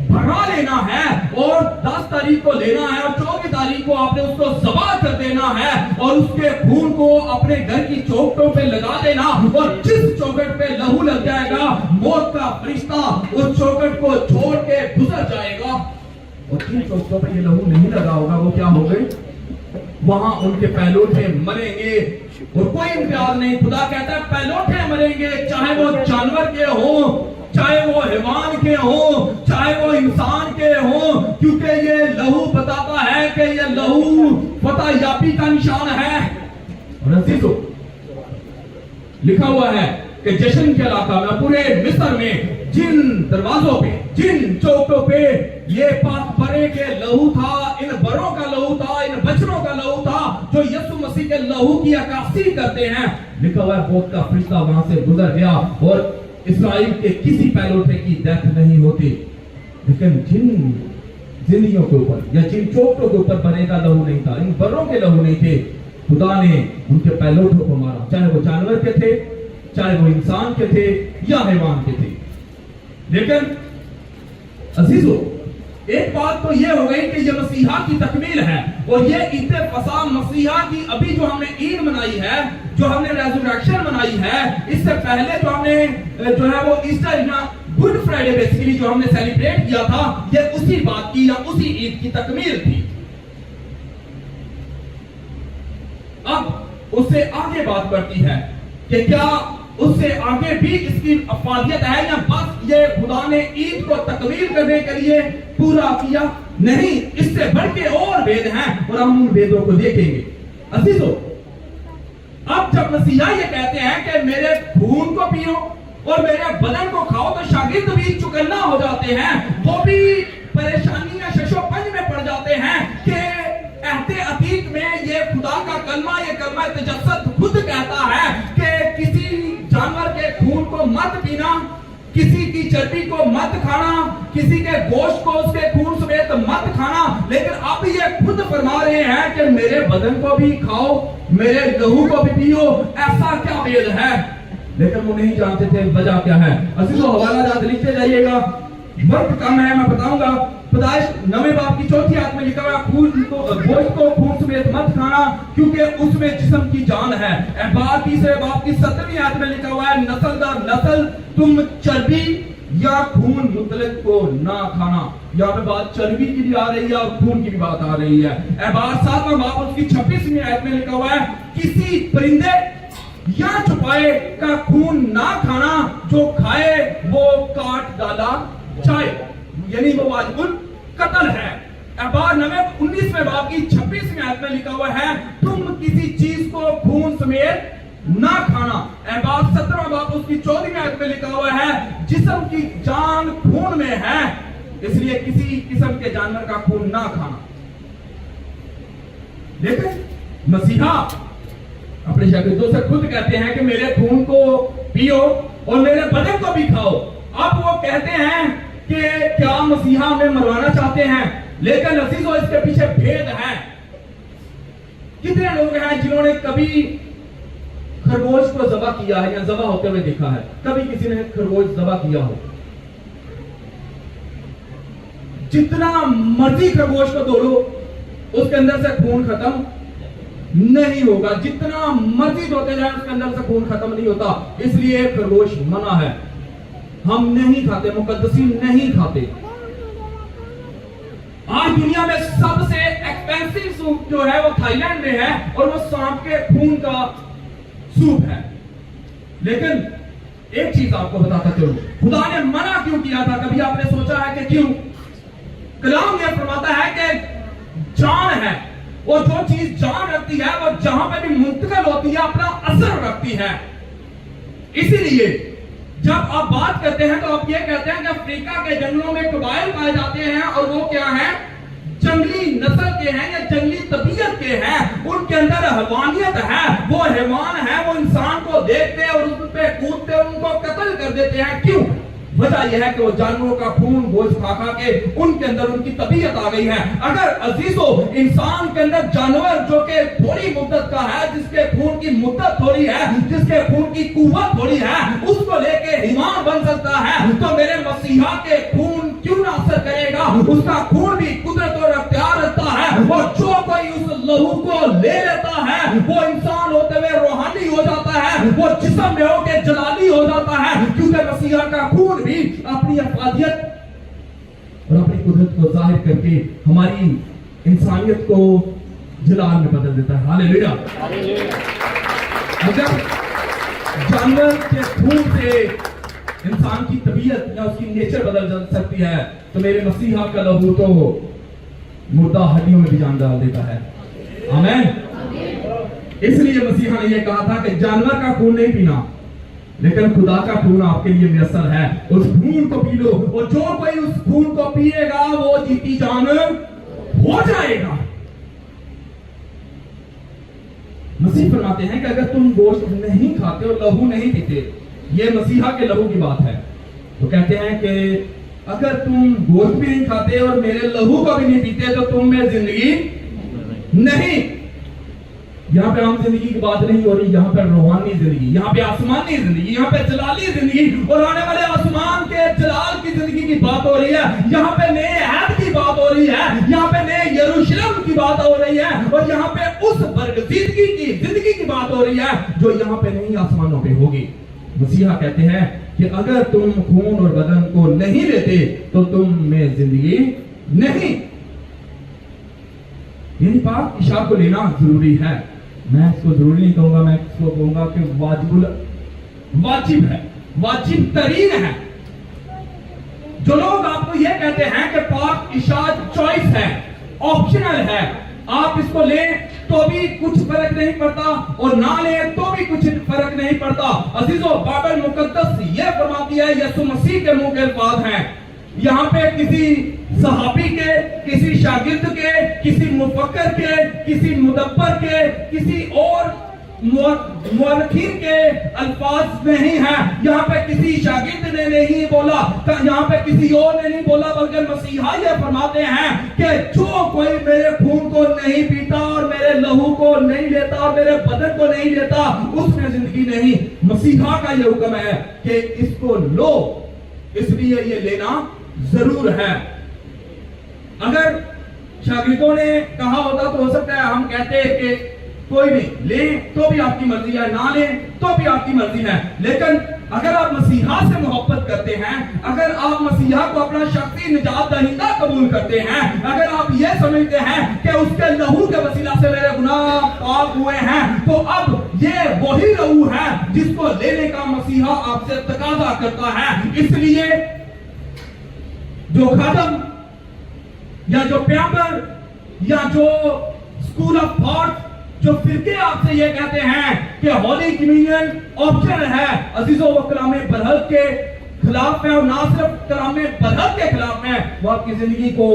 भगा लेना है, और 10 तारीख को लेना है, और 24 तारीख को आपने उसको ज़बह कर देना है, और उसके खून को अपने घर की चौखटों पे लगा देना, और जिस चौखट पे लहू लग जाएगा, मौत का फरिश्ता उस चौखट को छोड़ के गुजर जाएगा। और जिन चौखटों पे ये लहू नहीं लगा होगा, वो क्या हो गए, वहां उनके पहलौठे मरेंगे, और कोई इम्तियाज नहीं। खुदा कहता है पहलौठे मरेंगे, चाहे वो जानवर के हो, चाहे वो हैवान के हो, चाहे वो इंसान के हो, क्योंकि ये लहू बताता है कि ये लहू फतेयाबी का निशान है। और अजीजों, लिखा हुआ है कि जश्न के इलाका में, पूरे मिस्र में जिन दरवाजों पे, जिन चौकों पे ये पाक बरे के लहू था, इन बरों का लहू था, इन बच्चों का लहू था, जो यीशु मसीह के लहू की अक्कासी करते हैं। लिखा हुआ है मौत का फरिश्ता वहां से गुजर गया और इस्राएल के किसी पैलोठे की डेथ नहीं होती। लेकिन जिन जिंदगियों के ऊपर या जिन चौकों के ऊपर बरे का लहू नहीं था, इन बरों के लहू नहीं थे, खुदा ने उनके पैलोठों को मारा, चाहे वो जानवर के थे, चाहे वो इंसान के थे या हैवान के थे। लेकिन अजीजों, एक बात तो ये हो गई कि ये मसीहा की तकमील है, और ये ईद फसा मसीहा की अभी जो हमने ईद मनाई है, जो हमने रेज़रेक्शन मनाई है, इससे पहले जो हमने जो है वो ईस्टर या गुड फ्राइडे बेसिकली जो हमने सेलिब्रेट किया था, ये उसी बात की या उसी ईद की तकमील थी। अब उससे आगे बात बढ़ती है कि क्या उससे आगे भी इसकी अफादियत है, या बस ये खुदा ने ईद को तकमील करने के लिए पूरा किया? नहीं, इससे बढ़ के और वेद हैं और हम उन वेदों को देखेंगे। अजीजों, अब जब मसीहा ये कहते हैं कि मेरे खून को पियो और मेरे बदन को खाओ, तो शागिर्द भी चुकन्ना हो जाते हैं, वो भी परेशानी या शशोपंज में पड़ जाते हैं कि कहते अतीत में ये खुदा का कलमा, ये कलमा तजस्सुद खुद कहता है कि किसी जानवर के खून को मत पीना, किसी की चर्बी को मत खाना, किसी के गोश्त को उसके खून समेत मत खाना। लेकिन अब ये खुद फरमा रहे हैं कि मेरे बदन को भी खाओ, मेरे लहू को भी पियो। ऐसा क्या वेद है? लेकिन वो नहीं जानते थे वजह क्या है। अजीजों, हवाला जात लिखते जाइएगा, वक्त कम है, मैं बताऊंगा। पैदाइश 9वें बाब की 4थी आयत में लिखा हुआ है, गोश्त को खून समेत मत खाना, क्योंकि उसमें जिस्म की जान है। एहबार 3रे बाब की 17वीं आयत में लिखा हुआ है, नस्ल दर नस्ल तुम चर्बी या खून मुतलक को ना खाना। यहाँ पे बात चर्बी की भी आ रही है और खून की भी बात आ रही है। एहबार 7वां बाब उसकी 26वीं आयत में लिखा हुआ है, किसी परिंदे या चौपाए का खून ना खाना, जो खाए वो काट डाला जाए, यानी वो वाजिबुल कत्ल है। एहबार 19वें बाब की 26वीं आयत में लिखा हुआ है, तुम किसी चीज को खून समेत ना खाना। एहबार 17वां बाब उसकी 14वीं आयत में लिखा हुआ है, जिस्म की जान खून में है, इसलिए किसी किस्म के जानवर का खून ना खाना। लेकिन मसीहा अपने शागिर्दों से खुद कहते हैं कि मेरे खून को पियो और मेरे बदन को भी खाओ। अब वो कहते हैं कि क्या मसीहा हमें मरवाना चाहते हैं? लेकिन अजीजों, इसके पीछे भेद है। कितने लोग हैं जिन्होंने कभी खरगोश को ज़बह किया है या ज़बह होते हुए देखा है? कभी किसी ने खरगोश ज़बह किया हो? जितना मर्जी खरगोश को दौड़ो, उसके अंदर से खून खत्म नहीं होगा। जितना मर्जी धोते जाए, उसके अंदर से खून खत्म नहीं होता। इसलिए खरगोश मना है, हम नहीं खाते, मुकद्दसीन नहीं खाते। आज दुनिया में सबसे एक्सपेंसिव सूप जो है वो थाईलैंड में है, और वो सांप के खून का सूप है। लेकिन एक चीज आपको बताता चलूं, खुदा ने मना क्यों किया था? कभी आपने सोचा है कि क्यों? कलाम यह फरमाता है कि जान है, और जो चीज जान रखती है वो जहां पे भी मुंतकिल होती है अपना असर रखती है। इसीलिए जब आप बात करते हैं तो आप ये कहते हैं कि अफ्रीका के जंगलों में कबाइल पाए जाते हैं, और वो क्या है? जंगली नस्ल के हैं या जंगली तबीयत के हैं। उनके अंदर हैवानियत है, वो हैवान है, वो इंसान को देखते हैं और उस पे कूदते हैं, उनको कत्ल कर देते हैं। क्यों? वजह यह है कि वो जानवरों का खून गोश्त खा खा के उनके अंदर उनकी तबीयत आ गई है। अगर अजीजों, इंसान के अंदर जानवर जो कि थोड़ी मुद्दत का है, जिसके खून की मुद्दत थोड़ी है, जिसके खून की कुव्वत थोड़ी है, उसको लेके ईमान बन सकता है, तो मेरे मसीहा के खून क्यों ना असर करेगा? उसका खून भी कुदरत और अख्तियार रखता है, और जो कोई उस लहू को ले लेता है वो इंसान होते हुए रूहानी हो जाता है, वो जिस्म में होकर जलाली हो जाता है, क्योंकि मसीहा का खून भी अपनी अफादियत और अपनी कुदरत को जाहिर करके हमारी इंसानियत को जलाल में बदल देता है। हालेलुया। अगर जानवर के खून से इंसान की तबीयत या उसकी नेचर बदल सकती है, तो मेरे मसीहा का लहू तो मुर्दा हड्डियों में भी जान डाल देता है। आमीन। इसलिए मसीहा ने यह कहा था कि जानवर का खून नहीं पीना, लेकिन खुदा का खून आपके लिए मैसर है, उस खून को पी लो, और जो कोई उस खून को पिएगा वो जीती जान हो जाएगा। मसीह फरमाते हैं कि अगर तुम गोश्त नहीं खाते और लहू नहीं पीते, ये मसीहा के लहू की बात है, तो कहते हैं कि अगर तुम गोश्त भी नहीं खाते और मेरे लहू को भी नहीं पीते तो तुम में जिंदगी नहीं। यहाँ पे आम जिंदगी की बात नहीं हो रही, यहाँ पे रूहानी जिंदगी, यहाँ पे आसमानी जिंदगी, यहाँ पे जलाली जिंदगी और आने वाले आसमान के जलाल की जिंदगी की बात हो रही है। यहाँ पे नए ऐद की बात हो रही है, यहाँ पे नए यरूशलेम की बात हो रही है, और यहाँ पे उस बरगज़ीदगी की जिंदगी की बात हो रही है जो यहाँ पे नहीं आसमानों पे होगी। मसीहा कहते हैं कि अगर तुम खून और बदन को नहीं लेते तो तुम में जिंदगी नहीं। यानी पाक इशाक को लेना जरूरी है। मैं इसको जरूरी नहीं कहूंगा, मैं इसको कहूंगा कि वाजिब है, वाजिब तरीन है। जो लोग आपको यह कहते हैं कि पाक इशाक चॉइस है, ऑप्शनल है, आप इसको लें तो भी कुछ फर्क नहीं पड़ता और ना लें तो भी कुछ फर्क नहीं पड़ता। अजीजों, बाइबल मुकद्दस यह फरमाती है, यीशु मसीह के मुंह के अल्फाज हैं। यहाँ पे किसी सहाबी के, किसी शागिर्द के, किसी मुफक्कर के, किसी मुदब्बर के, किसी और मुअर्रिखीन के अल्फाज नहीं है। यहाँ पे किसी शागिर्द ने नहीं बोला, यहाँ पे किसी और ने नहीं बोला, बल्कि मसीहा ये फरमाते हैं कि जो कोई मेरे खून को नहीं पीता और मेरे लहू को नहीं लेता और मेरे बदन को नहीं लेता, उसमें जिंदगी नहीं। मसीहा का ये हुक्म है कि इसको लो, इसलिए ये लेना जरूर है। अगर शागिर्दों ने कहा होता तो हो सकता है हम कहते कि कोई नहीं, ले तो भी आपकी मर्जी है, ना ले तो भी आपकी मर्जी है। लेकिन अगर आप मसीहा से मोहब्बत करते हैं, अगर आप मसीहा को अपना शख्सी निजात दहिंदा कबूल करते हैं, अगर आप ये समझते हैं कि उसके लहू के वसीला से मेरे गुनाह पाक हुए हैं, तो अब ये वही लहू है जिसको लेने का मसीहा आपसे तकाजा करता है। इसलिए जो खादम या जो प्यागर या जो स्कूल ऑफ थॉट, जो फिरके आपसे ये कहते हैं कि होली कम्युनियन ऑप्शनल है, अजीजों वो कलाम बरहक के खिलाफ है, और ना सिर्फ कलाम बरहक के खिलाफ है, वो आपकी जिंदगी को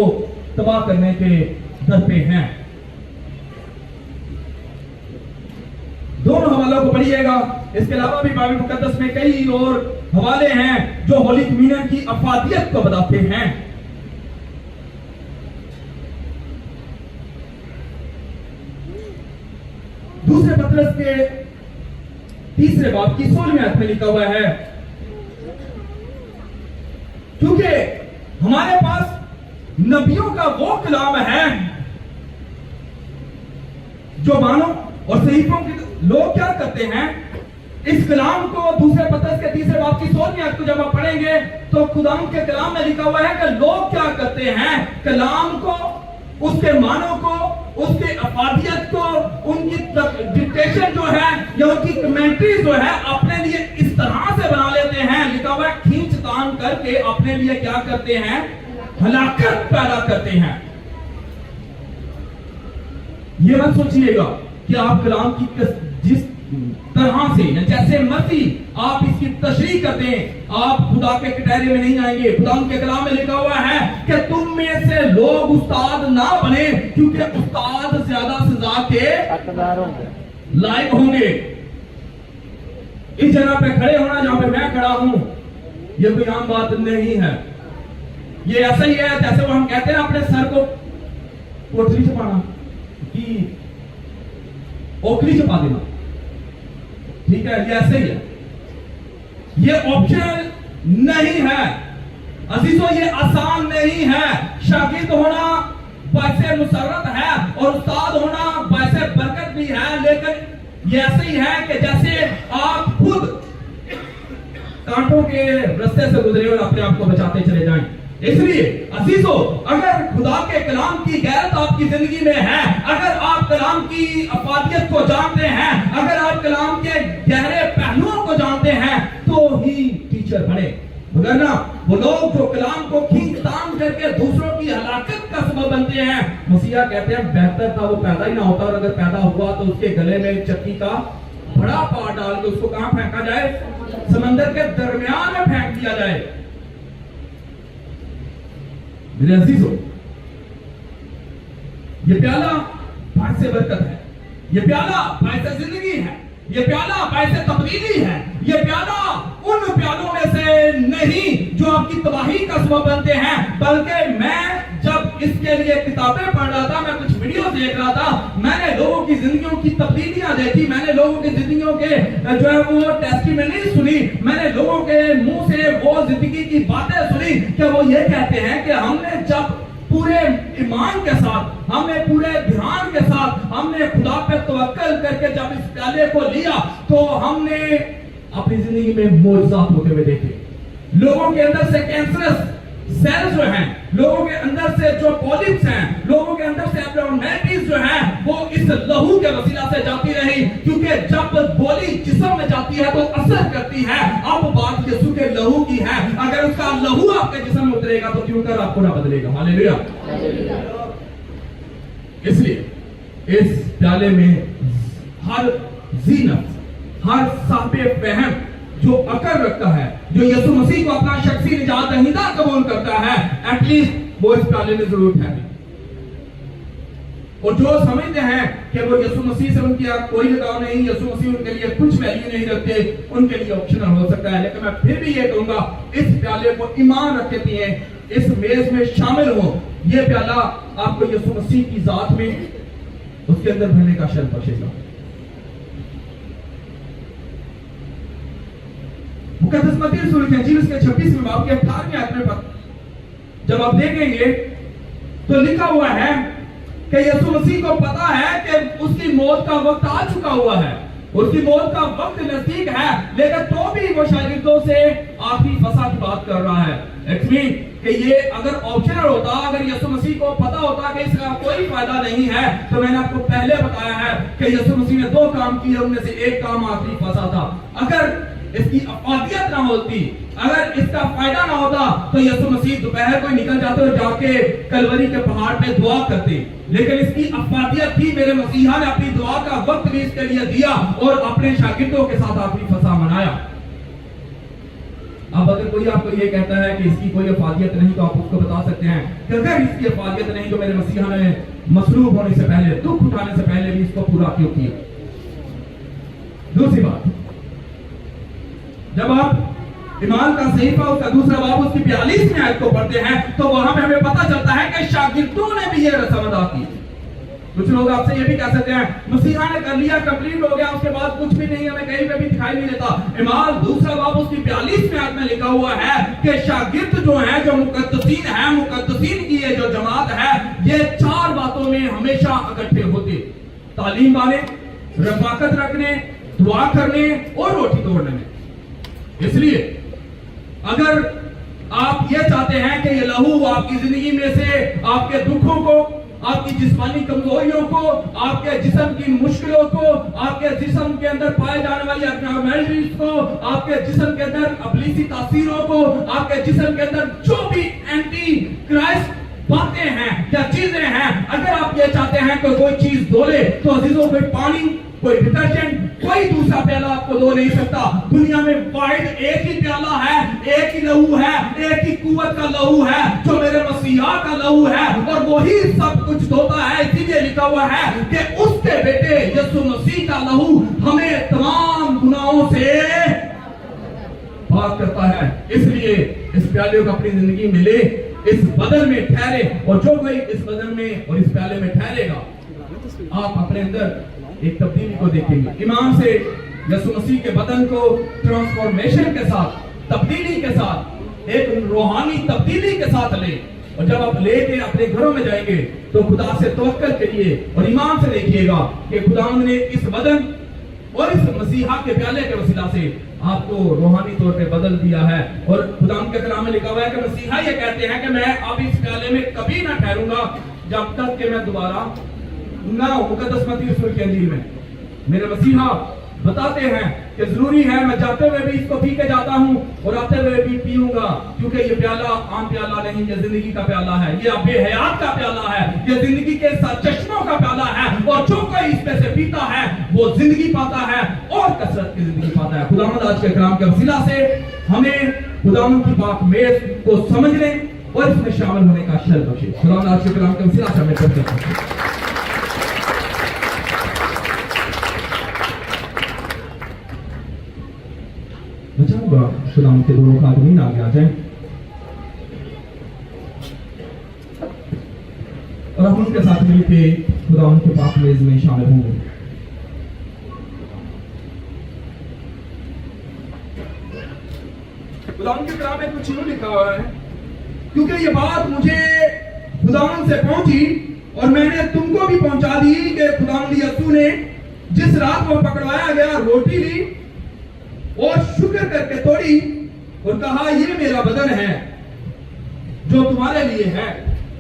तबाह करने के दर पे हैं। दोनों हवालों को पढ़िएगा। इसके अलावा भी बाइबल मुकद्दस में कई और हवाले हैं जो होली कम्युनियन की अफादियत को बताते हैं। दूसरे पत्रस के 3 बाब की 16वें आयत में लिखा हुआ है, क्योंकि हमारे पास नबियों का वो कलाम है जो मानो और सहीफों के लोग क्या करते हैं, इस कलाम को दूसरे पत्रस के 3 बाब की 16वीं आयत को जब आप पढ़ेंगे तो खुदा के कलाम में लिखा हुआ है कि लोग क्या करते हैं, कलाम को, उसके मानों को, उसके अफादियत को, उनकी डिक्टेशन जो है या उनकी कमेंट्री जो है अपने लिए इस तरह से बना लेते हैं, लिखा हुआ है खींच तान करके अपने लिए क्या करते हैं, हलाकत पैदा करते हैं। ये मत सोचिएगा कि आप कलाम की जिस तरह से जैसे मर्जी आप इसकी तशरीह करते हैं, आप खुदा के कटहरे में नहीं आएंगे। खुदा के कलाम में लिखा हुआ है कि तुम में से लोग उस्ताद ना बने, क्योंकि उस्ताद ज्यादा सजा के लायक होंगे। इस जगह पे खड़े होना जहां पे मैं खड़ा हूं, यह कोई आम बात नहीं है। ये ऐसा ही है जैसे वो हम कहते हैं अपने सर को कोठरी छुपाना कि ओखली छुपा देना, ठीक है, ये ऐसे ही है। ये ऑप्शनल नहीं है अजीजों, ये आसान नहीं है। शागिर्द होना बाइसे मुसर्रत है और उस्ताद होना बाइसे बरकत भी है, लेकिन ये ऐसे ही है कि जैसे आप खुद कांटों के रास्ते से गुजरे और अपने आप को बचाते चले जाएं। इसलिए अजीजों, अगर खुदा के कलाम की गैरत आपकी जिंदगी में है, अगर आप कलाम की अफादियत को जानते हैं, अगर आप कलाम के गहरे पहलुओं को जानते हैं, तो ही टीचर बने। वरना वो लोग जो कलाम को खींच तान करके दूसरों की हलाकत का सबब बनते हैं, मसीहा कहते हैं बेहतर था वो पैदा ही ना होता, और अगर पैदा हुआ तो उसके गले में चक्की का बड़ा पार डाल के उसको कहां फेंका जाए? समंदर के दरमियान में फेंक दिया जाए। मेरे अजीजों, ये प्याला बायस बरकत है, ये प्याला बायस जिंदगी है, ये प्याला बायस तब्दीली है, ये प्याला उन प्यालों में से नहीं जो आपकी तबाही का सबब बनते हैं, बल्कि मैं जब इसके लिए किताबें पढ़ रहा था, मैं कुछ वीडियो देख रहा था, मैंने लोगों की जिंदगियों की तब्दीलियां देखी, मैंने लोगों की जिंदगियों के जो है वो टेस्टिमनी सुनी, मैंने लोगों के मुंह से वो जिंदगी की बातें सुनी कि वो ये कहते हैं कि हमने जब पूरे ईमान के साथ, हमने पूरे ध्यान के साथ, हमने खुदा पे तवक्कल करके जब इस प्याले को लिया, तो हमने अपनी जिंदगी में मौजूदात होते हुए देखे। लोगों के अंदर से कैंसरस सेल्स जो हैं, लोगों के अंदर से जो पॉलिप्स हैं, लोगों के अंदर से एब्नॉर्मैलिटीज जो हैं, वो इस लहू के वसीला से जाती रही, क्योंकि जब बोली जिस्म में जाती है तो असर करती है। अब बात यीशु के लहू की है, अगर उसका लहू आपके जिस्म में उतरेगा तो क्यों कर आपको ना बदलेगा। हालेलुया। इसलिए इस प्याले में हर जीनत, हर साहिब फहम जो अकल रखता है, जो यीशु मसीह को अपना शख्सी निजात दहिंदा कबूल करता है, एटलीस्ट वो इस प्याले में जरूर ठहरे। और जो समझते हैं कि वो यीशु मसीह से उनकी कोई लगाव नहीं, यीशु मसीह उनके लिए कुछ वैल्यू नहीं रखते, उनके लिए ऑप्शनल हो सकता है, लेकिन मैं फिर भी ये कहूंगा, इस प्याले को ईमान रख के पिए, इस मेज में शामिल हो। ये प्याला आपको यीशु मसीह की जात में उसके अंदर भरने का शर्त बख्शेगा। मुकद्दस मत्ती रसूल के इंजील उसके 26वें बाब के 18वें आयत में जब आप देखेंगे तो लिखा हुआ है कि यीशु मसीह को पता है कि उसकी मौत का वक्त आ चुका हुआ है, उसकी मौत का वक्त नजदीक है, लेकिन तो भी वो शागिर्दों से आखिरी फसा की बात कर रहा है। कि ये अगर ऑप्शनल होता, अगर यीशु मसीह को पता होता कि इसका कोई फायदा नहीं है, तो मैंने आपको पहले बताया है कि यीशु मसीह ने 2 काम किए, उनमें से एक काम आखिरी फसा था। अगर इसकी अफादियत ना होती, अगर इसका फायदा ना होता, तो यीशु मसीह दोपहर को निकल जाते और जाके कलवरी के पहाड़ पे दुआ करते, लेकिन इसकी अफादियत थी। मेरे मसीहा ने अपनी दुआ का वक्त भी इसके लिए दिया और अपने शागिर्दों के साथ आखिरी फसा मनाया। अब अगर कोई आपको ये कहता है कि इसकी कोई अफादियत नहीं, तो आप उसको बता सकते हैं कि अगर इसकी अफादियत नहीं, तो मेरे मसीहा ने मसरूफ होने से पहले, दुख उठाने से पहले भी इसको पूरा क्यों किया। दूसरी बात, जब आप ईमान का सहीफा उसका दूसरा बाब उसकी 42वें आयत को पढ़ते हैं, तो वहां पे हमें पता चलता है कि शागिर्दों ने भी ये रस्म अदा की। कुछ लोग आपसे ये भी कह सकते हैं मसीहा ने कर लिया, कंप्लीट हो गया, उसके बाद कुछ भी नहीं, हमें कहीं पे भी दिखाई नहीं देता। ईमान दूसरा बाब उसकी 42वें आयत में लिखा हुआ है कि शागिर्द जो है, जो मुकद्दसीन है, मुकद्दसीन की ये जो जमात है, ये 4 बातों में हमेशा इकट्ठे होते, तालीम पाने, रफाकत रखने, दुआ करने और रोटी तोड़ने में। इसलिए अगर आप ये चाहते हैं कि ये लहू आपकी जिंदगी में से आपके दुखों को, आपकी जिस्मानी कमजोरियों को, आपके जिस्म की मुश्किलों को, आपके जिस्म के अंदर पाए जाने वाली एब्नॉर्मैलिटीज को, आपके जिस्म के अंदर अबलीसी तासीरों को, आपके जिस्म के अंदर जो भी एंटी क्राइस्ट बातें हैं या चीजें हैं, अगर आप ये चाहते हैं कि कोई चीज धो ले, तो अजीजों कोई पानी, कोई डिटर्जेंट, कोई दूसरा प्याला आपको धो नहीं सकता। दुनिया में वाहिद एक ही प्याला है, एक ही लहू है, एक ही कुव्वत का लहू है, जो मेरे मसीहा का लहू है, और वही सब कुछ धोता है। इसीलिए लिखा हुआ है कि उसके बेटे यीशु मसीह का लहू हमें तमाम गुनाहों से पाक करता है। इसलिए इस प्याले को अपनी जिंदगी में ले, इस बदन में ठहरे, और जो कोई इस बदन में और इस प्याले में ठहरेगा, आप अपने अंदर एक तब्दीली को देखेंगे। ईमान से यीशु मसीह के बदन को ट्रांसफॉर्मेशन के साथ, तब्दीली के साथ, एक रूहानी तब्दीली के साथ ले, और जब आप लेके अपने घरों में जाएंगे तो खुदा से तवक्कल करिए और ईमान से देखिएगा कि खुदा ने इस बदन और इस मसीहा के प्याले के वसीला से आपको रूहानी तौर पे बदल दिया है। और खुदा के कलाम में लिखा हुआ है कि मसीहा ये कहते हैं कि मैं अब इस प्याले में कभी ना ठहरूंगा जब तक कि मैं दोबारा ना मुकद्दस मत्ती रसूल की अंजील में। मेरे मसीहा बताते हैं कि जरूरी है मैं जाते हुए भी इसको पी के जाता हूं और आते हुए भी पीऊंगा, क्योंकि ये प्याला आम प्याला नहीं, ये जिंदगी का प्याला है, ये बेहयात का प्याला है, ये जिंदगी के साथ चश्मों का प्याला है। और जो कोई इसमें से पीता है वो जिंदगी पाता है और कसरत की जिंदगी पाता है। खुदावंद आज के कलाम के वसीला से हमें खुदावंद की पाक मेज को समझने और इसमें शामिल होने का शर्फ बख्शे। खुदावंद आज के कलाम के वसीला से हमें करते हैं। मैं चाहूंगा खुदाम के दोनों खादमीन आगे आ जाएं और हम उनके साथ मिलकर खुदाम के पाक मेज में शामिल होंगे। खुदाम के कलाम में कुछ यूं लिखा हुआ है, क्योंकि ये बात मुझे खुदाम से पहुंची और मैंने तुमको भी पहुंचा दी कि खुदाम यीशु ने जिस रात को पकड़वाया गया रोटी ली और शुक्र करके तोड़ी और कहा ये मेरा बदन है जो तुम्हारे लिए है,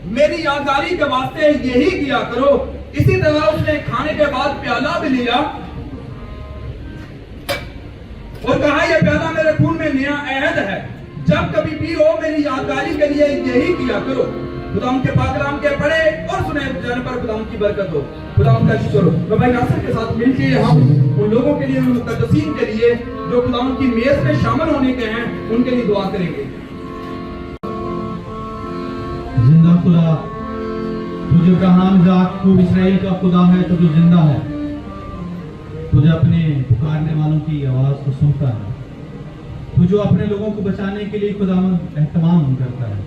मेरी यादगारी के वास्ते यही किया करो। इसी तरह उसने खाने के बाद प्याला भी लिया और कहा यह प्याला मेरे खून में नया अहद है, जब कभी पियो मेरी यादगारी के लिए यही किया करो। खुदाम के पाक कलाम के पढ़े और सुने जाने पर खुदाम की बरकत हो। खुदाम का शुक्र हो। भाई नासिर के साथ मिलकर हम उन लोगों के लिए, उन मुकद्दसीन के लिए जो खुदाम की मेज में शामिल होने के हैं, उनके लिए दुआ करेंगे। जिंदा खुदा, तुझे अब्राहम, याकूब, इसराइल का खुदा है, तो तू जिंदा है। तुझे अपने पुकारने वालों की आवाज को सुनता है। तू जो अपने लोगों को बचाने के लिए खुदावंद एहतमाम करता है।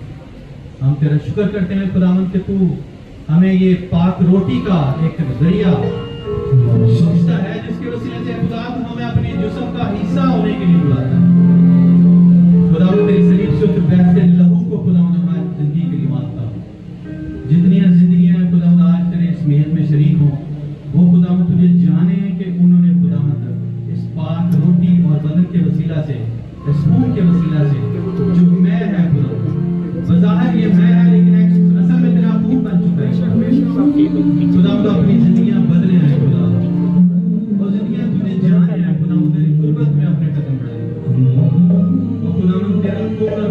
हम तेरा शुक्र करते हैं खुदावंद कि तू हमें ये पाक रोटी का एक जरिया सोचता है, जिसके वसीले से खुदा तू हमें अपने जिस्म का हिस्सा होने के लिए बुलाता है। खुदावंद तेरे शरीर से उतर बहते लहू को खुदावंद हमारी जिंदगी के लिए मांगता हूँ। जितनी जिंदगियां खुदावंद आज तेरे इस मेहनत में शरीक हो, वो खुदावंद तुझे जाने कि उन्होंने खुदावंद इस पाक रोटी और बदन के वसीला से, इस खून के वसीला से जो मैं है खुदा, बज़ाहिर ये मैं है लेकिन असल में तेरा खून बन चुका है। खुदा तो अपनी जिंदगियां बदले हैं खुदा, और जिंदगियां तुझे जाने हैं खुदा, तेरी कुर्बत में अपने कदम बढ़ाए और खुदा तेरा खून और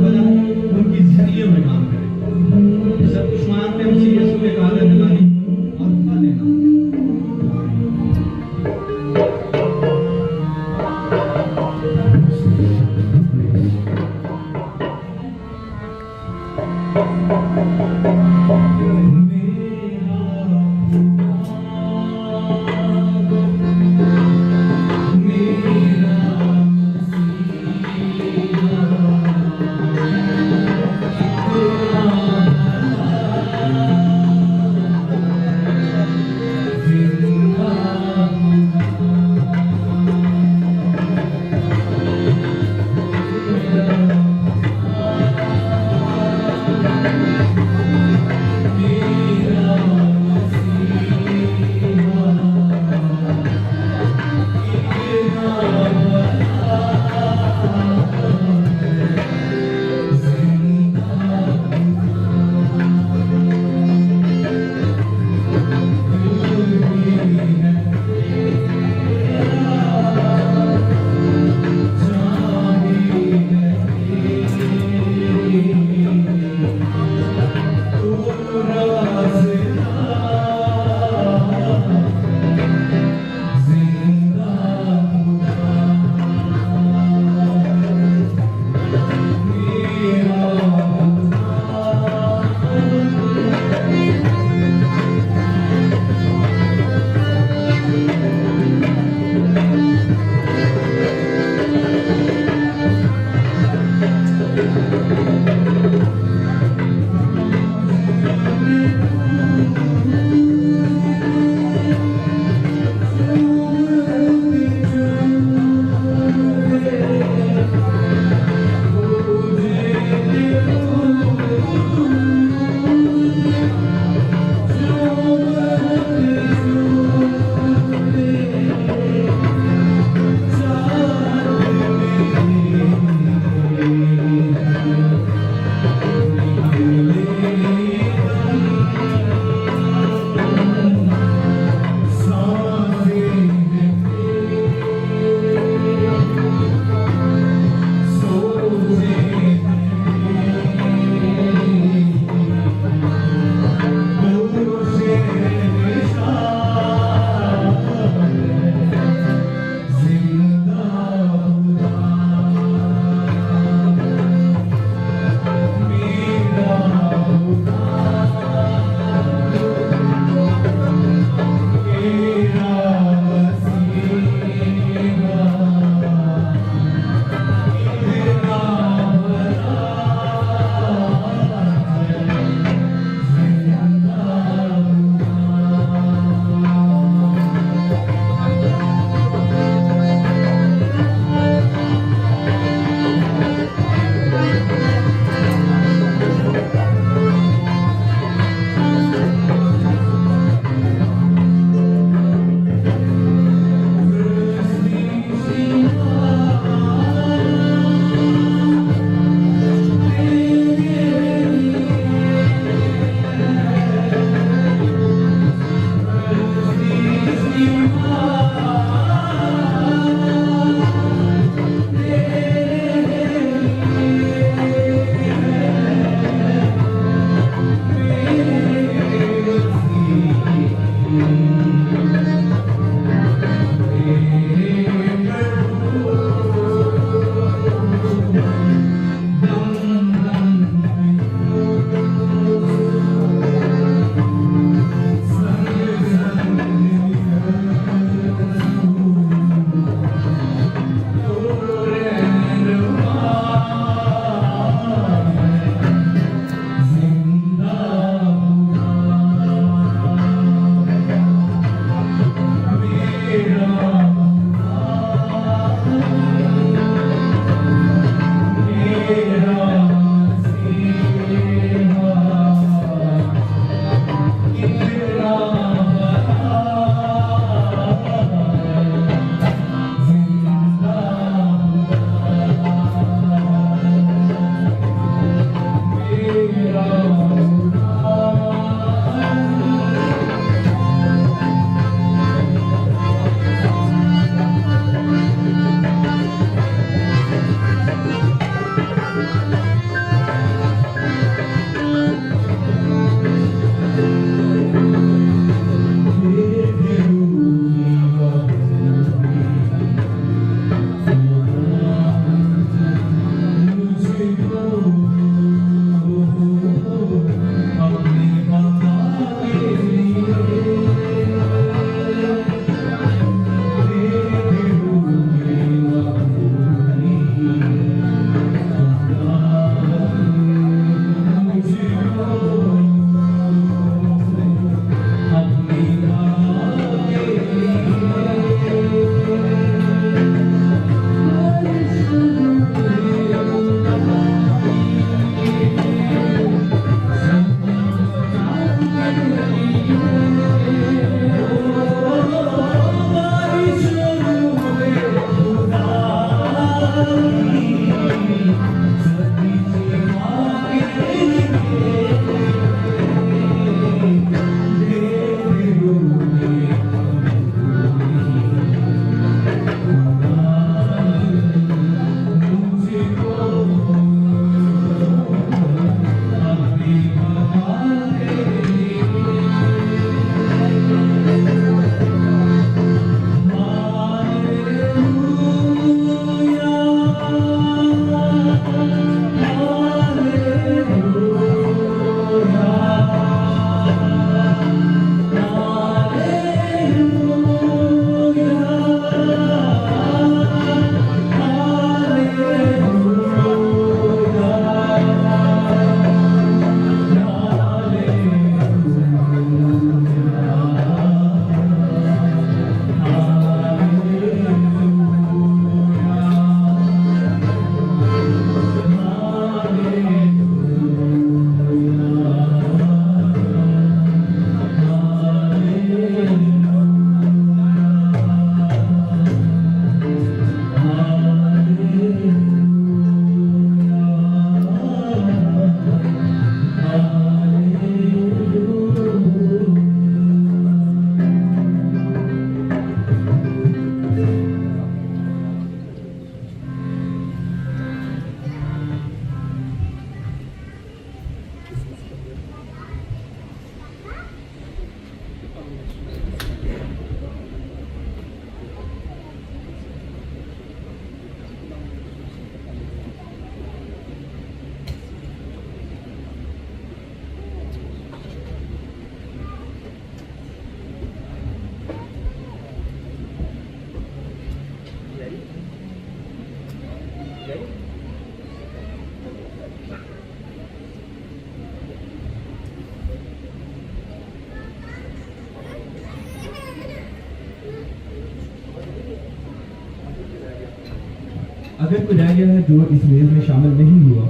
अगर कोई रह गया है जो इस मेज़ में शामिल नहीं हुआ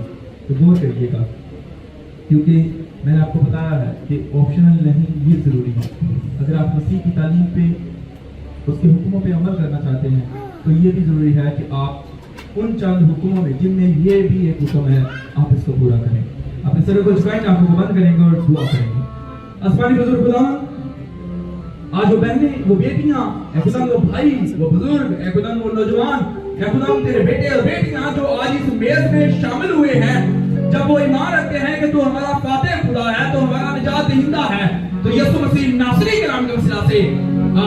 तो गौर करिएगा, क्योंकि मैंने आपको बताया है कि ऑप्शनल नहीं, ये ज़रूरी है। अगर आप मसीह की तालीम पे, उसके हुक्मों पे अमल करना चाहते हैं तो ये भी ज़रूरी है कि आप उन चंद हुक्मों में, जिनमें ये भी एक हुक्म है, आप इसको पूरा करें। अपने सर को झुकाएंगे, आंखों को बंद करेंगे और दुआ करेंगे। आसमानी बुजुर्ग खुदा, आज वो बहनें, वो बेटियां, ऐ खुदा वो भाई, वो बुजुर्ग, ऐ खुदा वो नौजवान, ऐ खुदा तेरे बेटे और बेटियां जो आज इस मेज में शामिल हुए हैं, जब वो ईमान रखते हैं कि तू हमारा फातिह खुदा है, तो हमारा निजात दहिंदा है, तो यीशु मसीह नासरी के नाम के वसीला से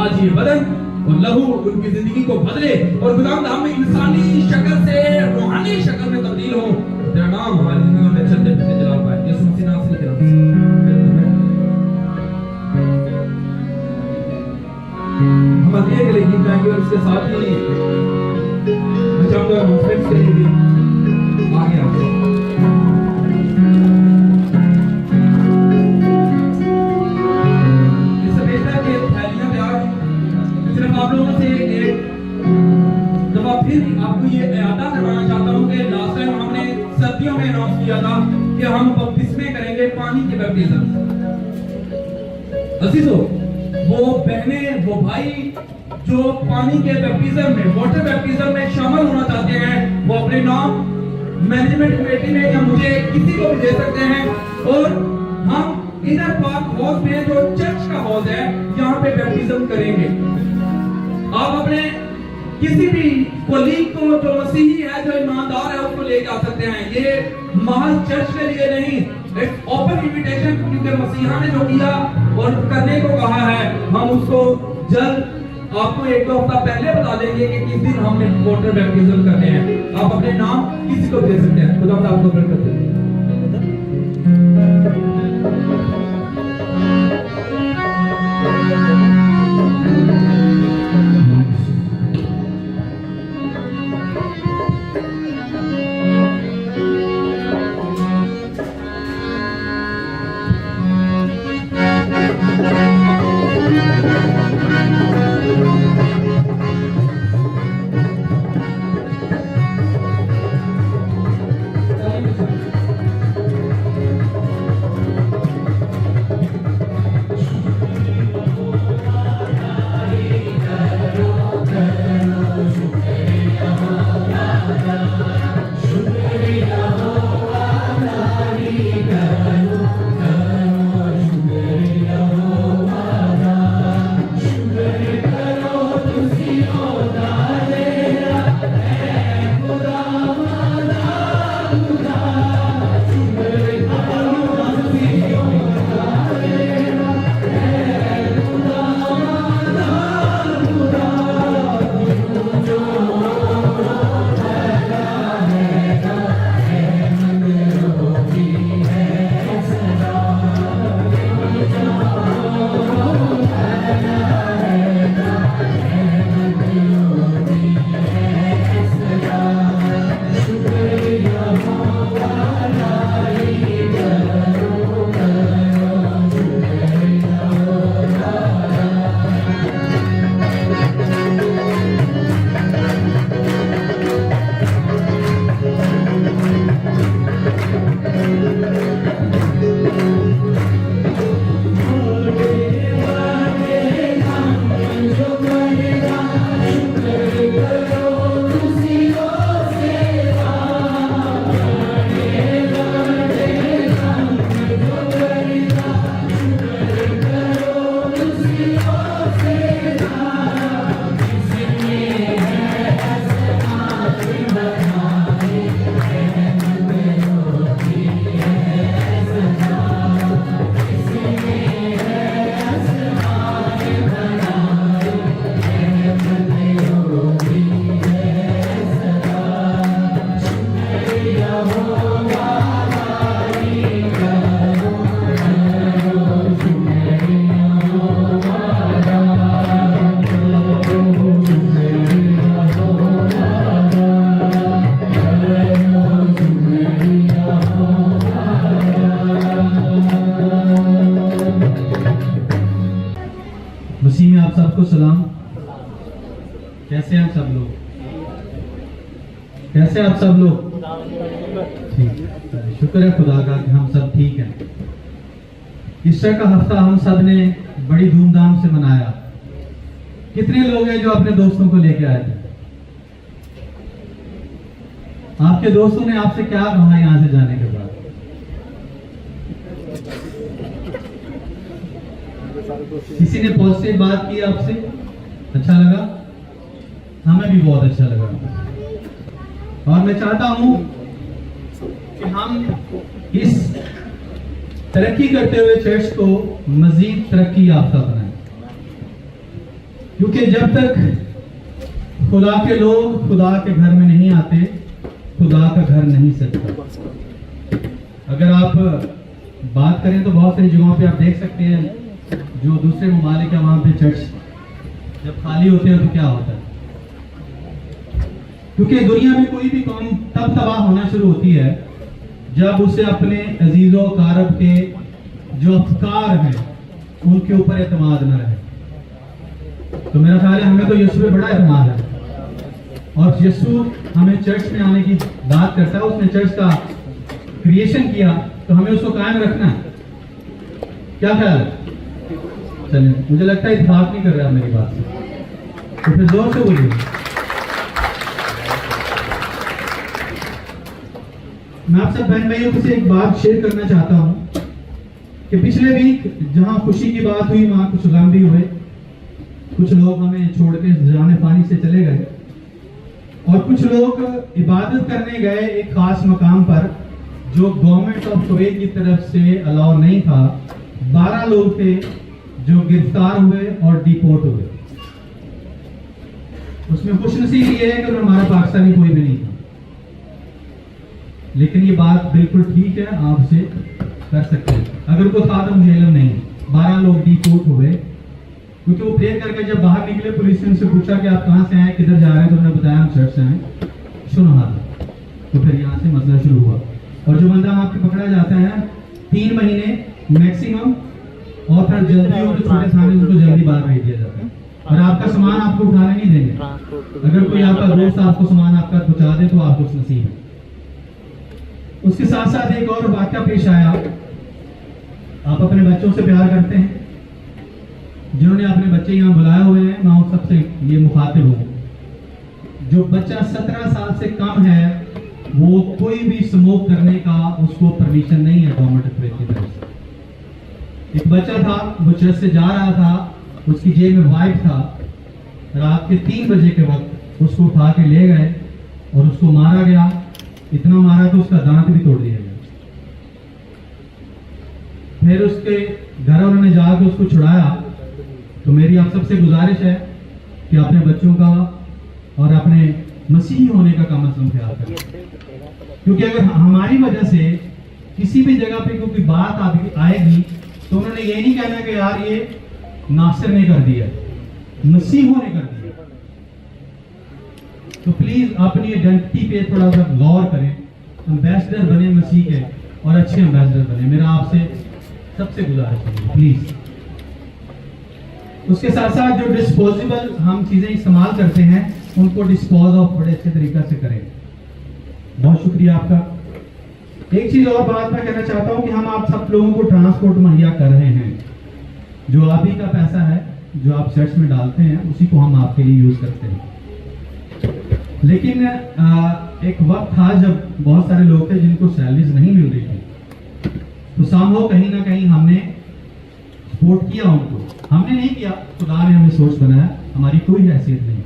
आज ये बदन और लहू उनकी जिंदगी को बदले और खुदावंद हम इंसानी शक्ल से रूहानी शक्ल में तब्दील हो। तेरा नाम हमारी जिंदगी में चलते फिरते जलाल पाए, यीशु मसीह नासरी के नाम से। हम अगले के लिए गीत गाएंगे और इसके साथ ही मैं चाहूंगा मुस्लिम्स के लिए भी आगे आपको इससे बेहतर कि थैलियां तैयार हैं। सिर्फ आप लोगों से एक दफा फिर आपको ये यादा करवाना चाहता हूँ कि लास्ट टाइम हमने सर्दियों में अनाउंस किया था कि हम बपतिस्मे करेंगे, पानी के बैप्टिज्म। अजीजों, वो बहनें, वो भाई जो पानी के बैप्टिज्म में, वाटर बैप्टिज्म में शामिल होना चाहते हैं, वो अपने नाम मैनेजमेंट कमेटी में या मुझे किसी को भी दे सकते हैं और हम इधर पार्क हाउस में, जो चर्च का हाउस है, यहाँ पे बैप्टिज्म करेंगे। आप अपने किसी भी कोलीग को जो मसीही है, जो ईमानदार है, उसको लेके आ सकते हैं। ये महज चर्च के लिए नहीं, एक ओपन इनविटेशन, क्योंकि मसीहा ने जो किया और करने को कहा है, हम उसको जल्द आपको 1-2 हफ्ता पहले बता देंगे कि किस दिन हमने वाटर बैप्टिज्म करने हैं। आप अपने नाम किसी को दे सकते हैं। खुदा आपको बरकत दे। मसीह में आप सबको सलाम। कैसे हैं सब लोग? कैसे आप सब लोग? ठीक, शुक्र है खुदा का कि हम सब ठीक हैं। ईस्टर का हफ्ता हम सब ने बड़ी धूमधाम से मनाया। कितने लोग हैं जो अपने दोस्तों को लेके आए थे? आपके दोस्तों ने आपसे क्या कहा यहां से जाने के बाद? किसी ने पॉजिटिव बात की आपसे? अच्छा लगा? हमें भी बहुत अच्छा लगा। और मैं चाहता हूं कि हम इस तरक्की करते हुए चर्च को मजीद तरक्की याफ्ता बनाएं, क्योंकि जब तक खुदा के लोग खुदा के घर में नहीं आते, खुदा का घर नहीं सकता। अगर आप बात करें तो बहुत सारी जगहों पे आप देख सकते हैं जो दूसरे ममालिक है, वहां पे चर्च जब खाली होते हैं तो क्या होता है? क्योंकि दुनिया में कोई भी कौम तब तबाह होना शुरू होती है जब उसे अपने अजीजों कारब के जो अफकार हैं उनके ऊपर एतमाद न रहे। तो मेरा ख्याल है हमें तो यीशु पे बड़ा एतमाद है, और यीशु हमें चर्च में आने की बात करता है। उसने चर्च का क्रिएशन किया तो हमें उसको कायम रखना है। क्या ख्याल है? चलिए, मुझे लगता है इत्तेफाक नहीं कर रहे आप मेरी बात से, तो फिर जोर से बोलिए। मैं आप सब बहन भाइयों से एक बात शेयर करना चाहता हूं कि पिछले वीक जहां खुशी की बात हुई वहां कुछ गम भी हुए। कुछ लोग हमें छोड़ के जाने पानी से चले गए, और कुछ लोग इबादत करने गए एक खास मकाम पर जो गवर्नमेंट ऑफ कुवैत की तरफ से अलाउ नहीं था। 12 लोग थे जो गिरफ्तार हुए और डिपोर्ट हुए। उसमें खुशनसीबी ये है कि हमारा पाकिस्तानी कोई भी नहीं था, लेकिन ये बात बिल्कुल ठीक है, आपसे कर सकते हैं। अगर कोई था तो मुझे इल्म नहीं। 12 लोग डिपोर्ट हुए क्योंकि वो प्रेयर करके जब बाहर निकले, पुलिस ने उनसे पूछा कि आप कहां से आए, किधर जा रहे हैं, तो उन्होंने बताया हम चर्च से आए, सुनो हाथ। तो फिर यहाँ से मसला शुरू हुआ, और जो बंदा वहां पे पकड़ा जाता है 3 महीने मैक्सिमम, और फिर जल्दी हो तो छोटे थाने उसको जल्दी बाहर भेज दिया जाता है, और आपका सामान आपको उठाने नहीं देंगे। अगर कोई आपका दोस्त आपको सामान आपका पहुंचा दे तो आपको नसीब है। उसके साथ साथ एक और वाकया पेश आया। आप अपने बच्चों से प्यार करते हैं, जिन्होंने अपने बच्चे यहाँ बुलाए हुए हैं, मैं उन सबसे ये मुखातिब हूँ। जो बच्चा 17 साल से कम है वो कोई भी स्मोक करने का उसको परमिशन नहीं है गवर्नमेंट की तरफ से। एक बच्चा था, वो चर्च से जा रहा था, उसकी जेब में वाइप था। रात के 3 बजे के वक्त उसको उठा के ले गए और उसको मारा गया। इतना मारा तो उसका दांत भी तोड़ दिया गया। फिर उसके घर वालों ने जाकर उसको छुड़ाया। तो मेरी आप सबसे गुजारिश है कि अपने बच्चों का और अपने मसीही होने का कम अज़ कम ख्याल करें, क्योंकि अगर हमारी वजह से किसी भी जगह पे कोई बात आएगी तो उन्होंने ये नहीं कहना कि यार ये नासिर ने कर दिया, मसीहों ने कर दिया। तो प्लीज अपनी आइडेंटिटी पे थोड़ा सा गौर करें, एम्बेसडर बने मसीह के, और अच्छे एम्बेसडर बने। मेरा आपसे सबसे गुजारिश है प्लीज। उसके साथ साथ जो डिस्पोजेबल हम चीजें इस्तेमाल करते हैं उनको डिस्पोज ऑफ बड़े अच्छे तरीका से करें। बहुत शुक्रिया आपका। एक चीज और बात मैं कहना चाहता हूं कि हम आप सब लोगों को ट्रांसपोर्ट मुहैया कर रहे हैं। जो आप ही का पैसा है जो आप चर्च में डालते हैं उसी को हम आपके लिए यूज करते हैं। लेकिन एक वक्त था जब बहुत सारे लोग थे जिनको सैलरीज नहीं मिल रही थी, तो सामो कहीं ना कहीं हमने सपोर्ट किया उनको। हमने नहीं किया, खुदा ने हमें सोर्स बनाया, हमारी कोई हैसियत नहीं।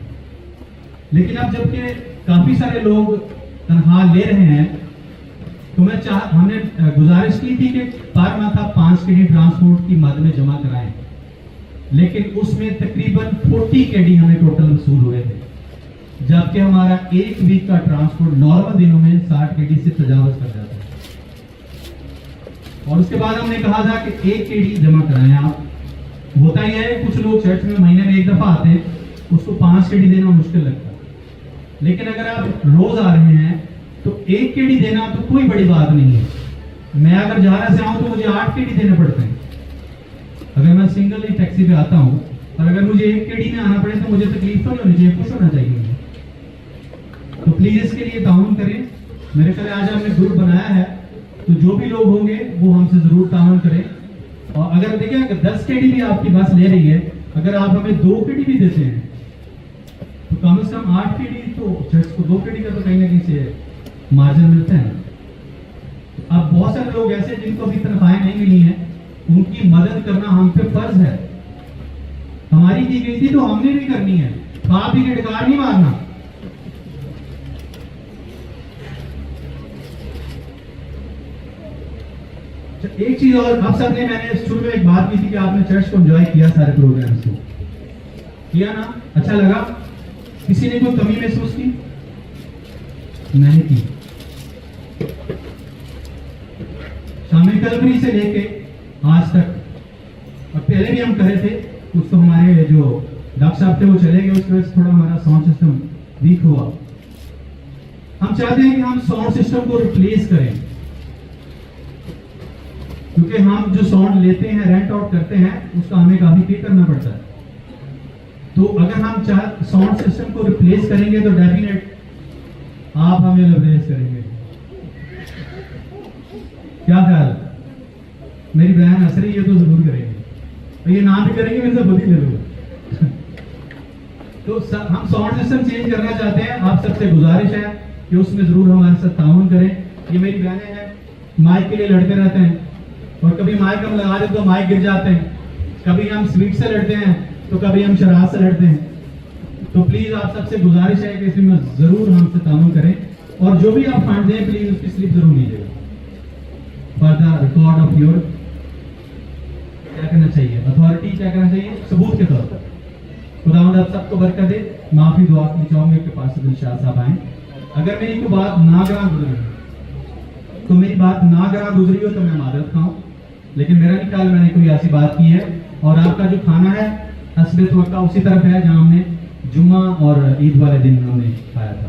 लेकिन अब जबकि काफी सारे लोग तनख्वाह ले रहे हैं, तो हमने गुजारिश की थी कि पर माह 5 केडी ट्रांसपोर्ट की मद में जमा कराएं, लेकिन उसमें तकरीबन 40 केडी हमें टोटल वसूल हुए थे, जबकि हमारा 1 वीक का ट्रांसपोर्ट नॉर्मल दिनों में 60 केडी से तजावज कर जाता है। और उसके बाद हमने कहा था कि 1 केडी जमा कराएं आप। होता ही है कुछ लोग चर्च में महीने में 1 दफा आते हैं, उसको 5 केडी देना मुश्किल लगता है। लेकिन अगर आप रोज आ रहे हैं तो 1 केडी देना तो कोई बड़ी बात नहीं है। मैं अगर जहारा से आऊं तो मुझे 8 केडी देने पड़ते हैं अगर मैं सिंगल ही टैक्सी पे आता हूं। और अगर मुझे 1 केडी में आना पड़े तो मुझे तकलीफ तो नहीं होनी चाहिए, खुश होना चाहिए मुझे। तो प्लीज इसके लिए ताउन करें। मेरे ख्याल आज हमने ग्रुप बनाया है, तो जो भी लोग होंगे वो हमसे जरूर ताउन करें। और अगर देखें अगर 10 केडी भी आपकी बस ले रही है, अगर आप हमें 2 केडी भी देते हैं तो कम से कम 8 केडी तो चर्च को 2 केडी का तो कहीं ना कहीं से मार्जिन मिलता है। अब बहुत सारे लोग ऐसे जिनको अभी तनख्वाहें नहीं मिली हैं, उनकी मदद करना हम पे फर्ज है। हमारी की गई थी तो हमने भी करनी है, आप ही गिड़कार नहीं मारना। एक चीज और, आप सबने, मैंने शुरू में एक बात की थी कि आपने चर्च को एंजॉय किया, सारे प्रोग्राम्स को किया ना, अच्छा लगा? किसी ने कोई कमी महसूस की? मैंने की। शामिल कलवरी से लेके आज तक, और पहले भी हम करे थे, कुछ तो हमारे जो डॉक्टर साहब थे वो चले गए, उसकी वजह से थोड़ा हमारा साउंड सिस्टम वीक हुआ। हम चाहते हैं कि हम साउंड सिस्टम को रिप्लेस करें, क्योंकि हम जो साउंड लेते हैं, रेंट आउट करते हैं, उसका हमें काफी पे करना पड़ता है। तो अगर हम साउंड सिस्टम को रिप्लेस करेंगे तो डेफिनेट आप हमें रिप्लेस करेंगे। क्या ख्याल? मेरी बहन हंस रही है तो जरूर करेंगे, और ये ना भी करेंगे मेरे से खुद ही ले लो। तो हम साउंड सिस्टम चेंज करना चाहते हैं, आप सबसे गुजारिश है कि उसमें जरूर हमारे साथ ताउन करें। ये मेरी बहनें हैं, माइक के लिए लड़ते रहते हैं, और कभी माइक हम लगा देते तो माइक गिर जाते हैं, कभी हम स्वीट से लड़ते हैं तो कभी हम शराब से लड़ते हैं। तो प्लीज आप सबसे गुजारिश है कि इसमें जरूर हमसे ताउन करें, और जो भी आप फंड दें प्लीज उसकी स्लिप जरूर लीजिएगा for the record of your, क्या करना चाहिए, अथॉरिटी क्या करना चाहिए, सबूत के तौर पर। खुदावंद आप सबको बरकत दे। माफी दुआ के लिए चाहूंगे कि पास दिलशाद साहब आए। अगर मेरी कोई बात नागरा गुजरी तो मेरी बात नागरा गुजरी हो तो मैं मादरत खाऊं, लेकिन मेरा नहीं ख्याल मैंने कोई ऐसी बात की है। और आपका जो खाना है हस्बे तवक्का उसी तरफ है जहां हमने जुम्मा और ईद वाले दिन हमने खाया था।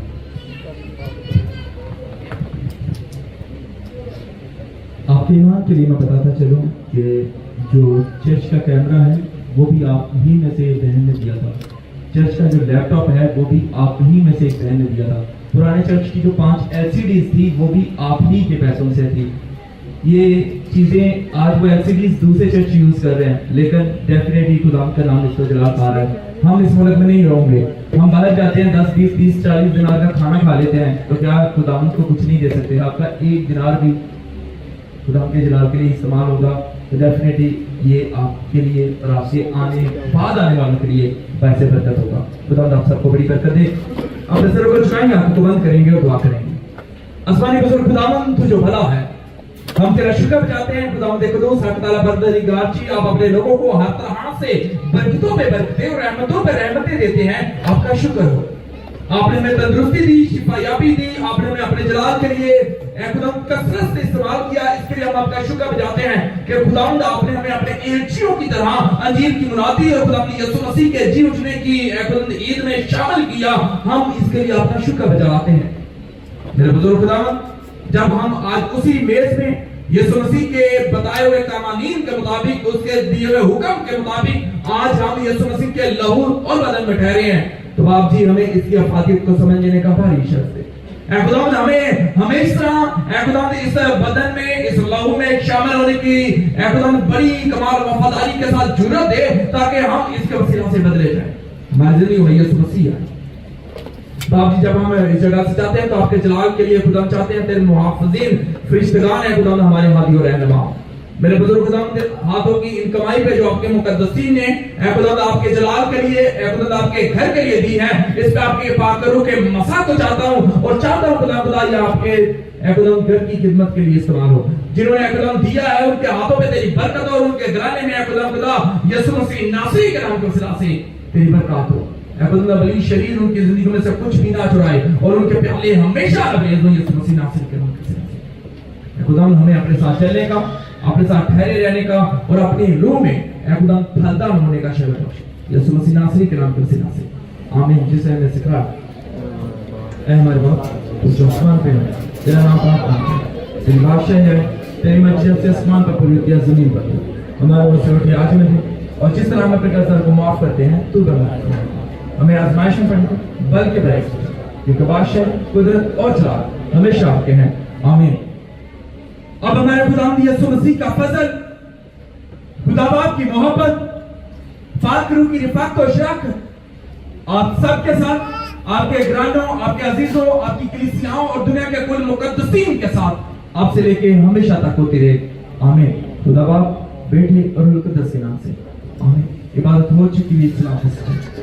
आपके ईमान के लिए मैं बताता चलूं कि जो चर्च का कैमरा है वो भी आप ही में से एक बहन ने दिया था। चर्च का जो लैपटॉप है वो भी आप ही में से एक बहन ने दिया था। पुराने चर्च की जो 5 LCDs थी वो भी आप ही के पैसों से थी। ये चीजें आज वो LCDs दूसरे चर्च यूज कर रहे हैं, लेकिन डेफिनेटली खुदा का नाम इसको जला पा रहा है। हम इस मुल्क में नहीं रहेंगे, हम बाहर जाते हैं 10, 20, 30, 40 दिनार का खाना खा लेते हैं, तो क्या खुदा को कुछ नहीं दे सकते? आपका 1 दिनार भी खुदा के जलाल के लिए इस्तेमाल होगा तो डेफिनेटली ये आपके लिए और आपसे बाद आने वालों के लिए पैसे बरकत होगा। खुदा आप सबको बड़ी बरकत दे। अपने सरों को झुकाएंगे, आपको बंद करेंगे और दुआ करेंगे। आसमानी बुजुर्ग खुदावंद तू जो भला है, हम तेरा शुक्र चाहते हैं खुदावंद कुदूस हक तआला परवरदिगार जी, आप अपने लोगों को हर तरह से बरकतों पे बरकतें और रहमतों पे रहमतें देते हैं। आपका शुक्र हो। आपने हमें तंदुरुस्ती दी, शिफायाबी दी, आपने हमें अपने जलाल के लिए एकदम कसरत से इस्तेमाल किया। इसके लिए हम आपका शुक्र बजाते हैं कि खुदावंद आपने हमें अपने एलचियों की तरह अंजीर की मुनादी और खुदावंद यीशु मसीह के जी उठने की खुदावंद ईद में शामिल किया। हम इसके लिए आपका शुक्र बजाते हैं मेरे बुजुर्ग खुदावंद। जब हम आज उसी मेज में यीशु मसीह के बताए हुए कानून के मुताबिक, उसके दिए हुए हुक्म के मुताबिक आज हम यीशु मसीह के लहू और बदन में ठहरे हैं, तो बाप जी हमें इसकी अफादियत को समझने का भारी शर्त है। खुदावंद हमें हमेशा खुदावंद इस बदन में, इस लहू में शामिल होने की खुदावंद बड़ी कमाल वफादारी के साथ जुर्रत दे, ताकि हम इसके वसीला से बदले जाएं। हमारी जिंदगी में यीशु मसीह है। बाप जी जब हम इस जगह से जाते हैं तो आपके जलाल के लिए खुदावंद चाहते हैं तेरे मुहाफिज़ीन फरिश्तेगान है खुदावंद हमारे हादी और रहनुमा। मेरे बुजुर्ग खुदावंद हाथों की इन कमाई पे जो आपके मुकद्दसीन ने खुदावंद आपके जलाल के लिए, खुदावंद आपके घर के लिए दी है, इस पे आपके पाकरों के मसा को चाहता हूं और चाहता हूं खुदा ये आपके खुदावंद घर की खिदमत के लिए इस्तेमाल हो। जिन्होंने खुदावंद दिया है उनके हाथों पे तेरी बरकत और उनके घराने में खुदा यीशु मसीह नासरी के नाम के वसीला से तेरी बरकत हो। खुदा बली शरीर उनकी जिंदगी में से कुछ भी ना चुराए और उनके प्याले हमेशा लबरेज हो यीशु मसीह नासरी के नाम के वसीला से। खुदावंद हमें अपने साथ चलने का, अपने साथ ठहरे रहने का और अपनी रूह में खुदा फलदार होने का शर्त बख्श यीशु मसीह नासरी के नाम के वसीला से आमीन। जिसे हमें सिखा ऐ हमारे बाप तू जो आसमान पे है, तेरा नाम पाक है, तेरी बादशाही है, तेरी मर्जी से आसमान पर पूरी दिया जमीन पर। हमारा वो रोटी आज में है और जिस तरह हम अपने कर्जदार को माफ करते हैं तू बर्बाद हमें आजमाइश में पड़ने बल्कि क्योंकि बादशाह, कुदरत और जलाल हमेशा आपके हैं। आमीन। अब हमारे खुदावंद यीशु मसीह का फजल, खुदा बाप की मोहब्बत, पाक रूह की रिफाकत और शराकत आप सबके साथ, आपके घरानों, आपके अजीजों, आपकी कलीसियाओं और दुनिया के कुल मुकद्दसीन के साथ आपसे लेके हमेशा तक होती रहे। आमीन। खुदा बाप, बेटे और रुह कुद्दस के नाम से आमीन। इबादत हो चुकी है।